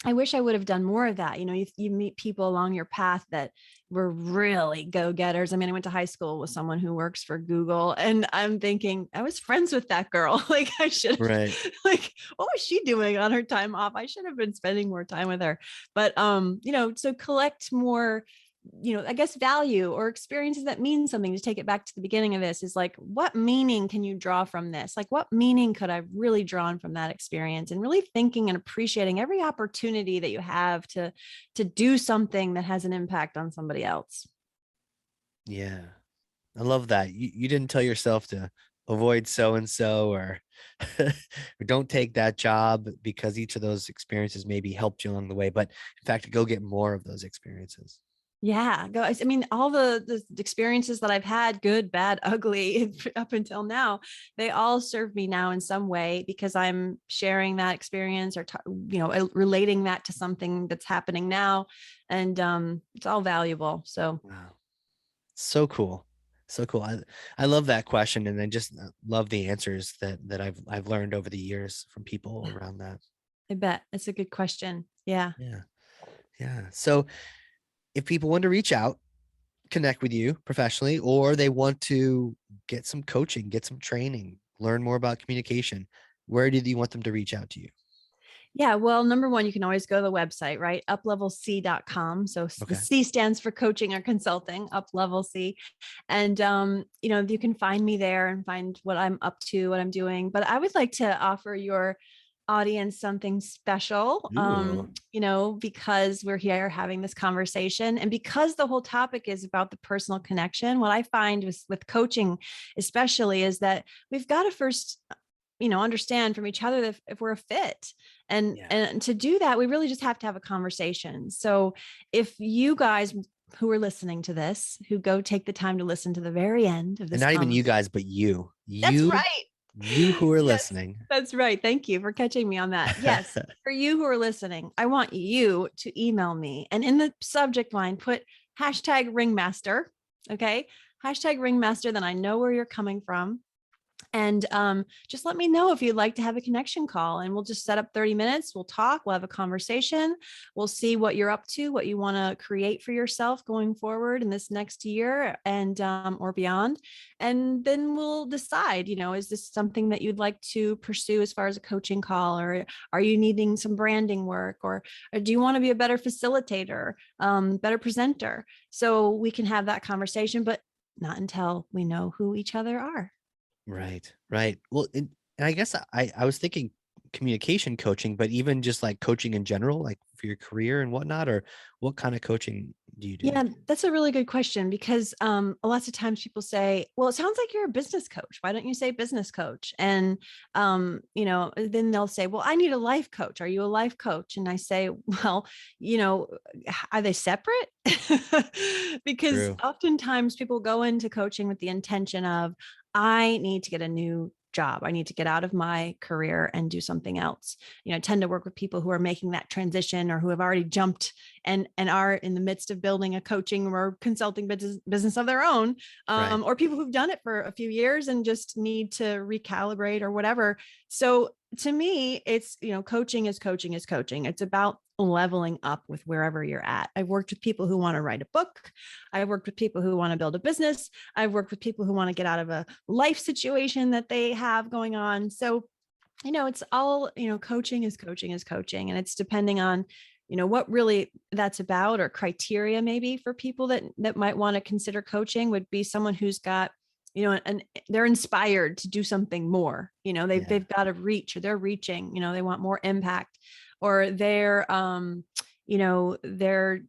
I wish I would have done more of that. You meet people along your path that were really go-getters. I mean, I went to high school with someone who works for Google, and I'm thinking I was friends with that girl. Like I should have, Right. like, what was she doing on her time off? I should have been spending more time with her. But so collect more, I guess value or experiences that mean something. To take it back to the beginning of this is like, what meaning can you draw from this? Like, what meaning could I really drawn from that experience? And really thinking and appreciating every opportunity that you have to do something that has an impact on somebody else. Yeah. I love that. You didn't tell yourself to avoid so and so or or don't take that job because each of those experiences maybe helped you along the way, but in fact, go get more of those experiences. Yeah, go. I mean, all the experiences that I've had, good, bad, ugly, up until now, they all serve me now in some way because I'm sharing that experience or relating that to something that's happening now, and it's all valuable. So Wow. So cool. So cool. I love that question. And I just love the answers that I've learned over the years from people around that. I bet it's a good question. Yeah. Yeah. Yeah. So if people want to reach out, connect with you professionally, or they want to get some coaching, get some training, learn more about communication, where do you want them to reach out to you? Yeah. Well, number one, you can always go to the website, right? Uplevelc.com. So the Okay. C stands for coaching or consulting, Uplevel C. And, you can find me there and find what I'm up to, what I'm doing. But I would like to offer your audience something special, Ooh. because we're here having this conversation. And because the whole topic is about the personal connection, what I find with coaching, especially, is that we've got to first understand from each other if we're a fit, Yeah. and to do that we really just have to have a conversation. So if you guys who are listening to this, who go take the time to listen to the very end of And this not even you conversation. guys, but you, That's you, right. you who are Yes, listening. that's right. Thank you for catching me on that. Yes, for you who are listening, I want you to email me and in the subject line put #ringmaster. Okay, #ringmaster, then I know where you're coming from. And just let me know if you'd like to have a connection call, and we'll just set up 30 minutes. We'll talk, we'll have a conversation. We'll see what you're up to, what you want to create for yourself going forward in this next year and or beyond. And then we'll decide, is this something that you'd like to pursue as far as a coaching call, or are you needing some branding work, or do you want to be a better facilitator, better presenter? So we can have that conversation, but not until we know who each other are. Right, right. Well, and I guess I was thinking communication coaching, but even just like coaching in general, like for your career and whatnot, or what kind of coaching do you do? Yeah, that's a really good question because lots of times people say, well, it sounds like you're a business coach. Why don't you say business coach? And, then they'll say, well, I need a life coach. Are you a life coach? And I say, well, are they separate? Because True. oftentimes people go into coaching with the intention of, I need to get a new job. I need to get out of my career and do something else. I tend to work with people who are making that transition or who have already jumped and are in the midst of building a coaching or consulting business of their own, Right. or people who've done it for a few years and just need to recalibrate or whatever. So to me, it's, coaching is coaching is coaching. It's about leveling up with wherever you're at. I've worked with people who want to write a book. I've worked with people who want to build a business. I've worked with people who want to get out of a life situation that they have going on. So, it's all, coaching is coaching is coaching. And it's depending on, what really that's about, or criteria maybe for people that might want to consider coaching would be someone who's got, and they're inspired to do something more. Yeah. They've got to reach, or they're reaching, they want more impact, or they're they're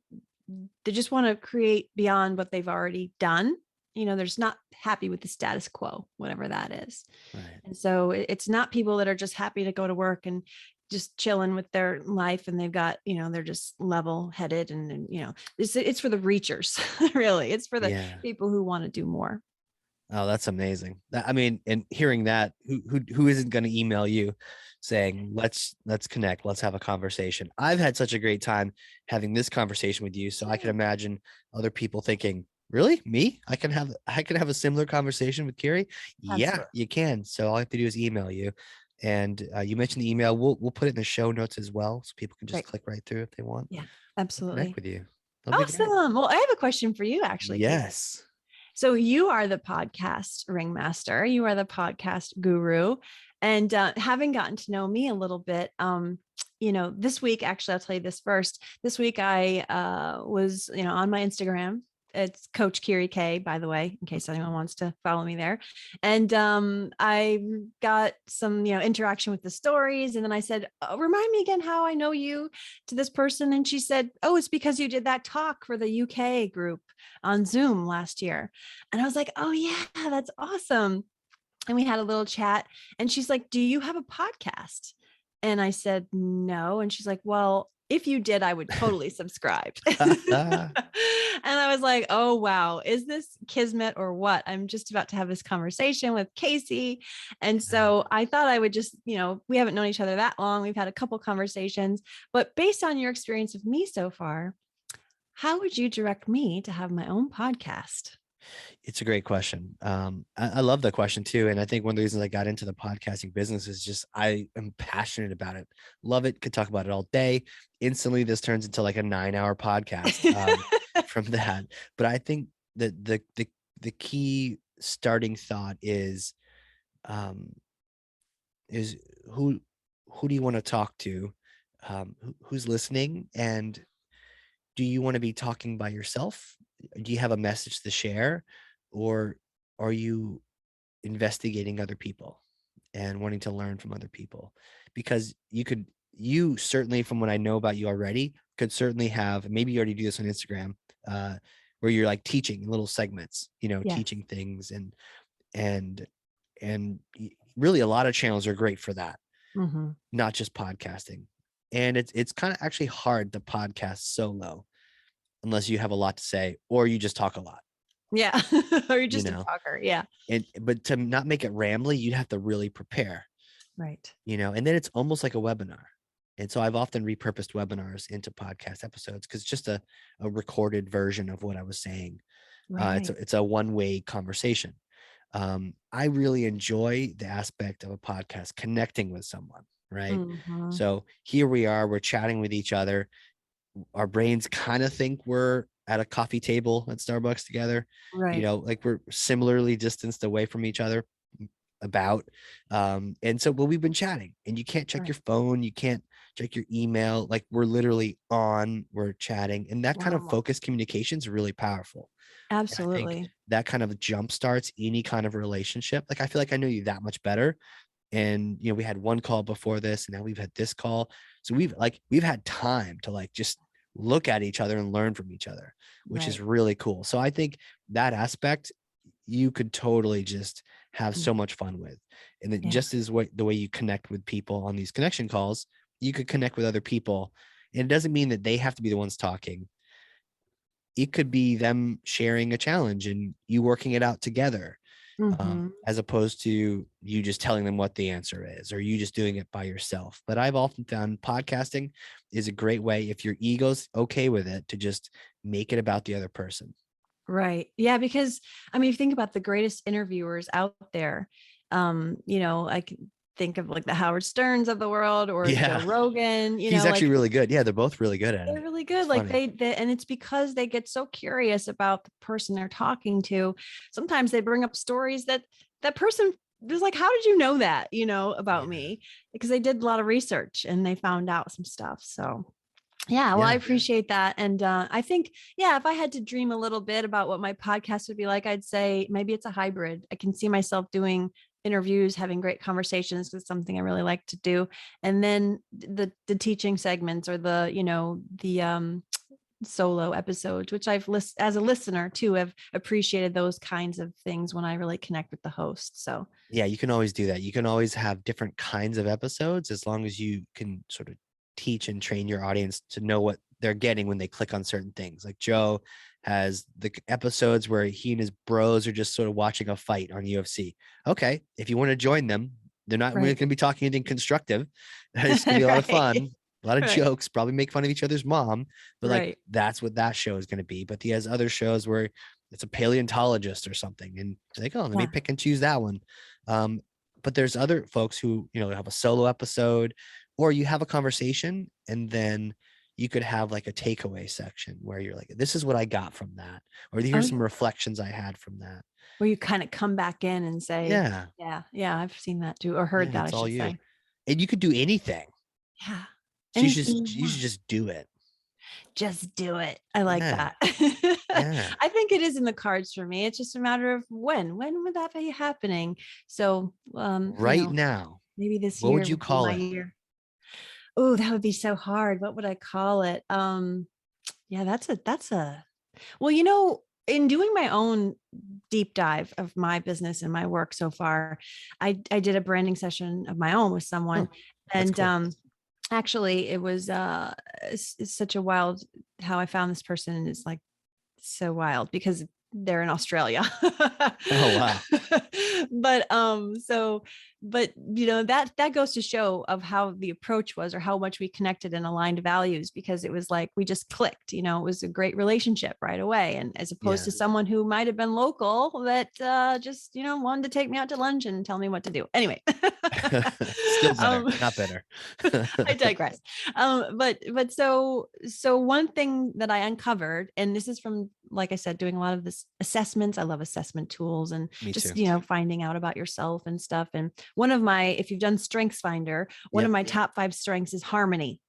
they just want to create beyond what they've already done. They're just not happy with the status quo, whatever that is. Right. And so it's not people that are just happy to go to work and just chilling with their life, and they've got, they're just level headed, and it's for the reachers. Really, it's for the Yeah. people who want to do more. Oh, that's amazing. I mean, and hearing that, who isn't going to email you saying, let's connect, let's have a conversation. I've had such a great time having this conversation with you. So I can imagine other people thinking, really? Me? I can have a similar conversation with Kery? Yeah, Absolutely. you can. So all I have to do is email you. And you mentioned the email. We'll put it in the show notes as well, so people can just Right. click right through if they want. Yeah, We'll connect absolutely. with you. That'll be great. Awesome. Well, I have a question for you actually, Kery. Yes. So you are the podcast ringmaster. You are the podcast guru. And having gotten to know me a little bit, this week, actually, I'll tell you this first. This week I was, on my Instagram. It's Coach Kery K, by the way, in case anyone wants to follow me there. And I got some, interaction with the stories. And then I said, oh, remind me again how I know you to this person. And she said, oh, it's because you did that talk for the UK group on Zoom last year. And I was like, oh, yeah, that's awesome. And we had a little chat. And she's like, do you have a podcast? And I said, no. And she's like, well, if you did, I would totally subscribe. And I was like, oh, wow, is this kismet or what? I'm just about to have this conversation with Casey. And so I thought I would just, we haven't known each other that long. We've had a couple conversations, but based on your experience with me so far, how would you direct me to have my own podcast? It's a great question. I love the question too. And I think one of the reasons I got into the podcasting business is just I am passionate about it. Love it. Could talk about it all day. Instantly, this turns into like a 9-hour podcast from that. But I think that the key starting thought is who do you want to talk to? Who's listening? And do you want to be talking by yourself? Do you have a message to share, or are you investigating other people and wanting to learn from other people? Because you certainly, from what I know about you already, could certainly have, maybe you already do this on Instagram, where you're like teaching little segments, Yes. teaching things, and really a lot of channels are great for that, not just podcasting. And it's kind of actually hard to podcast solo unless you have a lot to say or you just talk a lot. Yeah. Or you're just a talker. Yeah. But to not make it rambly, you'd have to really prepare. Right. And then it's almost like a webinar. And so I've often repurposed webinars into podcast episodes because it's just a recorded version of what I was saying. Right. It's a one-way conversation. I really enjoy the aspect of a podcast connecting with someone, right? So here we are, we're chatting with each other. Our brains kind of think we're at a coffee table at Starbucks together, right. Like we're similarly distanced away from each other and so, but we've been chatting and you can't check your phone. You can't check your email. Like we're literally we're chatting, and that kind of focused communication is really powerful. Absolutely. I think that kind of jump starts any kind of relationship. Like I feel like I know you that much better. And we had one call before this, and now we've had this call. So we've had time to like just look at each other and learn from each other, which is really cool. So I think that aspect you could totally just have so much fun with. And then just as the way you connect with people on these connection calls, you could connect with other people. And it doesn't mean that they have to be the ones talking. It could be them sharing a challenge and you working it out together. As opposed to you just telling them what the answer is, or you just doing it by yourself. But I've often found podcasting is a great way, if your ego's okay with it, to just make it about the other person. Right. Yeah. Because if you think about the greatest interviewers out there, I can think of like the Howard Sterns of the world or Joe Rogan, he's actually really good. Yeah. They're both really good at it. They're really good. Like they, and it's because they get so curious about the person they're talking to. Sometimes they bring up stories that person was like, how did you know that, about me? Because they did a lot of research and they found out some stuff. So yeah, well, I appreciate that. And I think, if I had to dream a little bit about what my podcast would be like, I'd say maybe it's a hybrid. I can see myself doing interviews, having great conversations is something I really like to do. And then the teaching segments or the solo episodes, which I've as a listener too, have appreciated those kinds of things when I really connect with the host. So yeah, you can always do that. You can always have different kinds of episodes as long as you can sort of teach and train your audience to know what they're getting when they click on certain things. Like Joe has the episodes where he and his bros are just sort of watching a fight on UFC. Okay, if you want to join them, they're not really going to be talking anything constructive. It's going to be a lot of fun, a lot of jokes, probably make fun of each other's mom, but like that's what that show is going to be. But he has other shows where it's a paleontologist or something, and it's like, oh, let me pick and choose that one. but there's other folks who, have a solo episode, or you have a conversation and then you could have like a takeaway section where you're like, this is what I got from that, or here's some reflections I had from that. Where you kind of come back in and say, Yeah. yeah, I've seen that too, or heard Yeah, that, I it's all should you. say. And you could do anything. Yeah. So Anything you you should want. just do it. Just do it. I like Yeah. that. Yeah. I think it is in the cards for me. It's just a matter of when would that be happening? So, Right now, maybe this what would year you would be call my it? year. Oh, that would be so hard. What would I call it? Yeah, that's a well, in doing my own deep dive of my business and my work so far, I did a branding session of my own with Huh, someone. that's And cool. actually it was it's such a wild how I found this person is like so wild because they're in Australia. Oh, wow. But that goes to show of how the approach was or how much we connected and aligned values, because it was like we just clicked, it was a great relationship right away. And as opposed Yeah. to someone who might have been local that just wanted to take me out to lunch and tell me what to do anyway. Still better, um, not better. I digress. But one thing that I uncovered, and this is from, like I said, doing a lot of this assessments. I love assessment tools and Me just, too. finding out about yourself and stuff. And if you've done Strengths Finder, one of Yep. my top 5 strengths is harmony.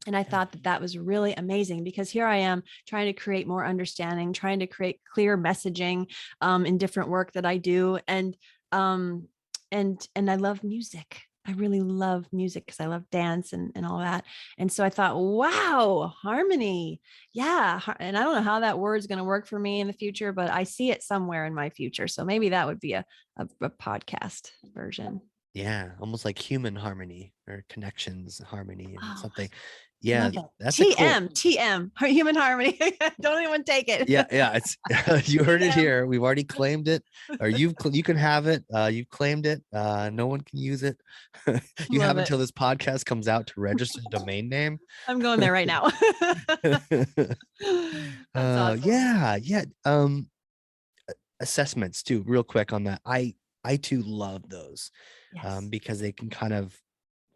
And I thought that was really amazing because here I am trying to create more understanding, trying to create clear messaging in different work that I do. And I love music. I really love music because I love dance and all that. And so I thought, wow, harmony. Yeah. And I don't know how that word's going to work for me in the future, but I see it somewhere in my future. So maybe that would be a podcast version. Yeah, almost like human harmony or connections harmony and Oh, something. Yeah, love it. that's a cool. TM, human harmony. Don't anyone take it. Yeah, it's you heard it TM. here. We've already claimed it, or you can have it. You've claimed it. No one can use it. You have Love it. until this podcast comes out to register the domain name. I'm going there right now. That's awesome. Yeah. Assessments too, real quick on that. I too love those, Yes. because they can kind of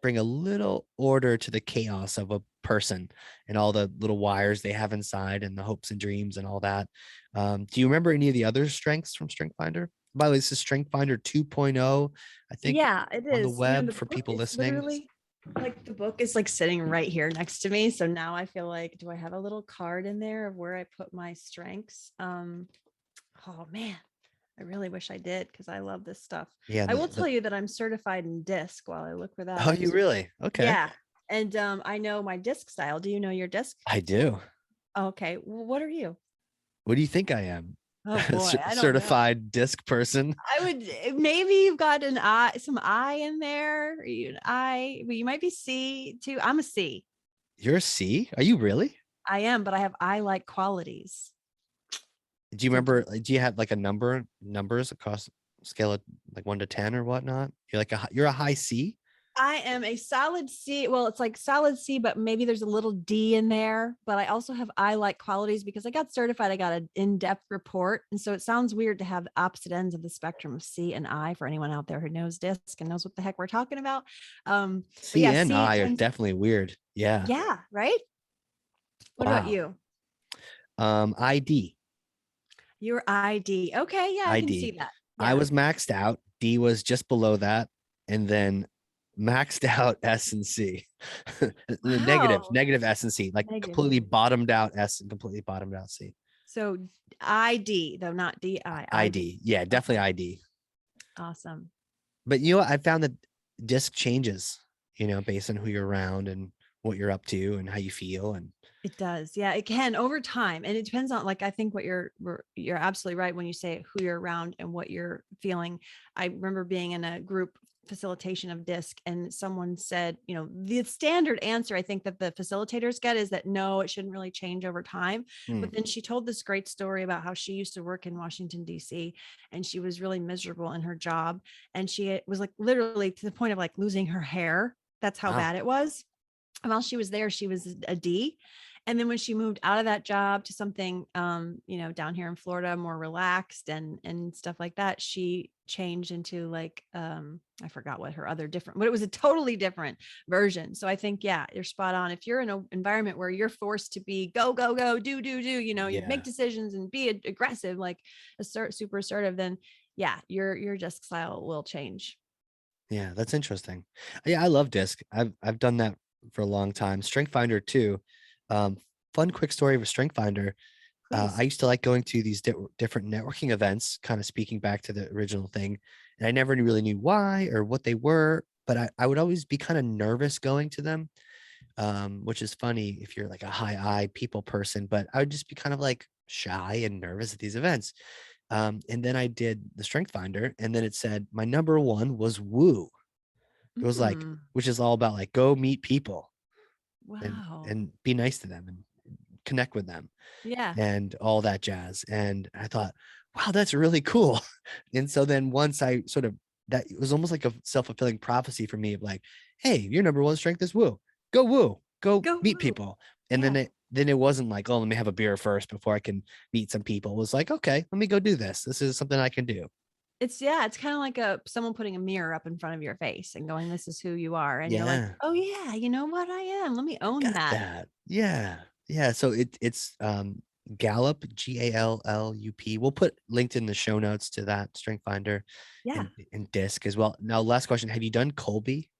bring a little order to the chaos of a person and all the little wires they have inside and the hopes and dreams and all that. Do you remember any of the other strengths from Strength Finder? By the way, this is Strength Finder 2.0, I think, Yeah, it on the is. web The for book people is listening. literally like the book is like sitting right here next to me. So now I feel like, do I have a little card in there of where I put my strengths? Oh man, I really wish I did because I love this stuff. Yeah. I will tell you that I'm certified in disc while I look for that. Oh, you really? Okay. Yeah. And I know my disc style. Do you know your disc? I do. Okay. Well, what are you? What do you think I am? Oh boy, I don't know. Certified disc person. I would maybe you've got an I, some I in there. Or but you might be C too. I'm a C. You're a C? Are you really? I am, but I have I like qualities. Do you remember? Do you have like numbers across scale of like 1 to 10 or whatnot? You're a high C. I am a solid C. Well, it's like solid C, but maybe there's a little D in there. But I also have I like qualities because I got certified. I got an in-depth report. And so it sounds weird to have the opposite ends of the spectrum of C and I for anyone out there who knows disc and knows what the heck we're talking about. C yeah, and C I are tends, definitely weird. Yeah. yeah, right. What about Wow. you? ID. Your ID. Okay, yeah, I can see ID. that. I Yeah. was maxed out. D was just below that, and then maxed out S and C. Wow. Negative S and C, like Negative. completely bottomed out S and completely bottomed out C. So ID though, not DI. ID. Yeah, definitely Okay. ID. Awesome. But I found that disc changes, based on who you're around and what you're up to and how you feel. And It does. Yeah, it can over time. And it depends on, like, I think you're absolutely right when you say who you're around and what you're feeling. I remember being in a group facilitation of disc and someone said, the standard answer I think that the facilitators get is that no, it shouldn't really change over time. But then she told this great story about how she used to work in Washington, D.C. and she was really miserable in her job. And she was like literally to the point of like losing her hair. That's how wow. bad it was. And while she was there, she was a D. And then when she moved out of that job to something, down here in Florida, more relaxed and stuff like that, she changed into like, I forgot what her other different, but it was a totally different version. So I think, yeah, you're spot on. If you're in an environment where you're forced to be go, go, go, do, you Yeah. make decisions and be aggressive, like super assertive, then yeah, your desk style will change. Yeah, that's interesting. Yeah, I love disc. I've done that for a long time. Strength Finder too. Um, Fun quick story of a Strength Finder. I Please. used to like going to these different networking events, kind of speaking back to the original thing. And I never really knew why or what they were, but I would always be kind of nervous going to them, which is funny if you're like a high I people person, but I would just be kind of like shy and nervous at these events. And then I did the Strength Finder, and then it said my number one was woo. It was like, Mm, which is all about like go meet people and wow. and be nice to them and connect with them Yeah. and all that jazz. And I thought, wow, that's really cool. And so then once I sort of that it was almost like a self-fulfilling prophecy for me of like, hey, your number one strength is woo, go Go meet woo. people. And Yeah. then it wasn't like, oh, let me have a beer first before I can meet some people. It was like, okay, let me go do this. This is something I can do. It's kind of like someone putting a mirror up in front of your face and going, this is who you are. And you're like, Yeah. oh yeah, you know what I am. Let me own Got that. that. Yeah. Yeah. So it's Gallup, Gallup. We'll put linked in the show notes to that Strength Finder Yeah. and disc as well. Now, last question. Have you done Colby?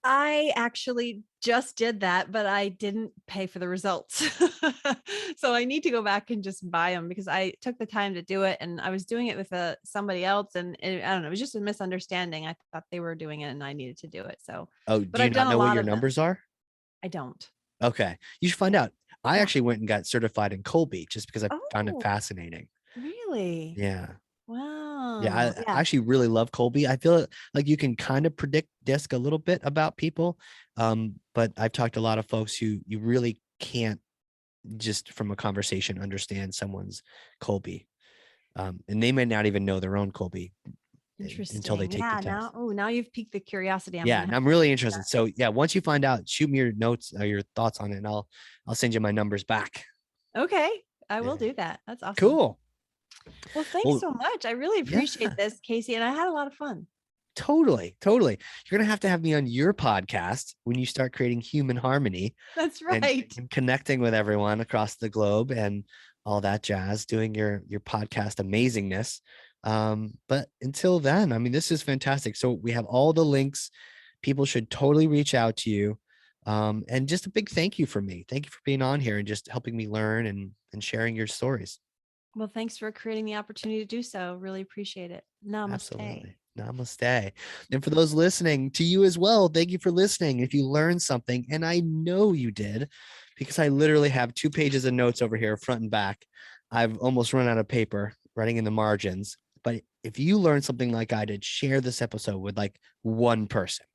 I actually just did that, but I didn't pay for the results. So I need to go back and just buy them because I took the time to do it and I was doing it with somebody else. And I don't know, it was just a misunderstanding. I thought they were doing it and I needed to do it. So, Oh, but do you I've not done a know what lot your of them. numbers are? I don't. Okay. You should find Yeah. out. I Yeah. actually went and got certified in Colby just because I found it Oh, fascinating. really? Yeah. Yeah, Wow. I Yeah. actually really love Colby. I feel like you can kind of predict disc a little bit about people. But I've talked to a lot of folks who you really can't just from a conversation understand someone's Colby. And they may not even know their own Colby until they Interesting. take the Yeah. Now, test. oh, now you've piqued the curiosity. I'm Yeah, gonna and have I'm to really look into interested. So yeah, once you find out, shoot me your notes or your thoughts on it, and I'll send you my numbers back. that. Okay. I will Yeah, do that. That's awesome. cool. Well, thanks Well, so much. I really yeah, appreciate this, Casey, and I had a lot of fun. totally, totally. You're gonna have to have me on your podcast when you start creating human harmony That's and, right. and connecting with everyone across the globe and all that jazz, doing your podcast amazingness. But until then, I mean, this is fantastic. So we have all the links. People should totally reach out to you. And just a big thank you for me. Thank you for being on here and just helping me learn and sharing your stories. Well, thanks for creating the opportunity to do so. Really appreciate it. Namaste. Absolutely. Namaste. And for those listening, to you as well, thank you for listening. If you learned something, and I know you did, because I literally have 2 pages of notes over here, front and back. I've almost run out of paper writing in the margins. But if you learned something like I did, share this episode with like one person.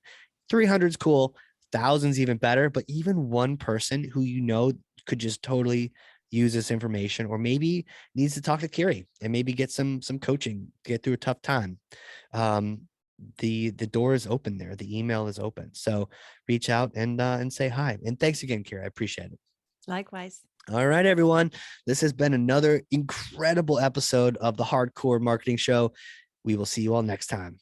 300 is cool, thousands even better, but even one person who you know could just totally use this information or maybe needs to talk to Kery and maybe get some coaching, get through a tough time. Um, the door is open there. The email is open. So reach out and say hi. And thanks again, Kery. I appreciate it. Likewise. All right, everyone. This has been another incredible episode of the Hardcore Marketing Show. We will see you all next time.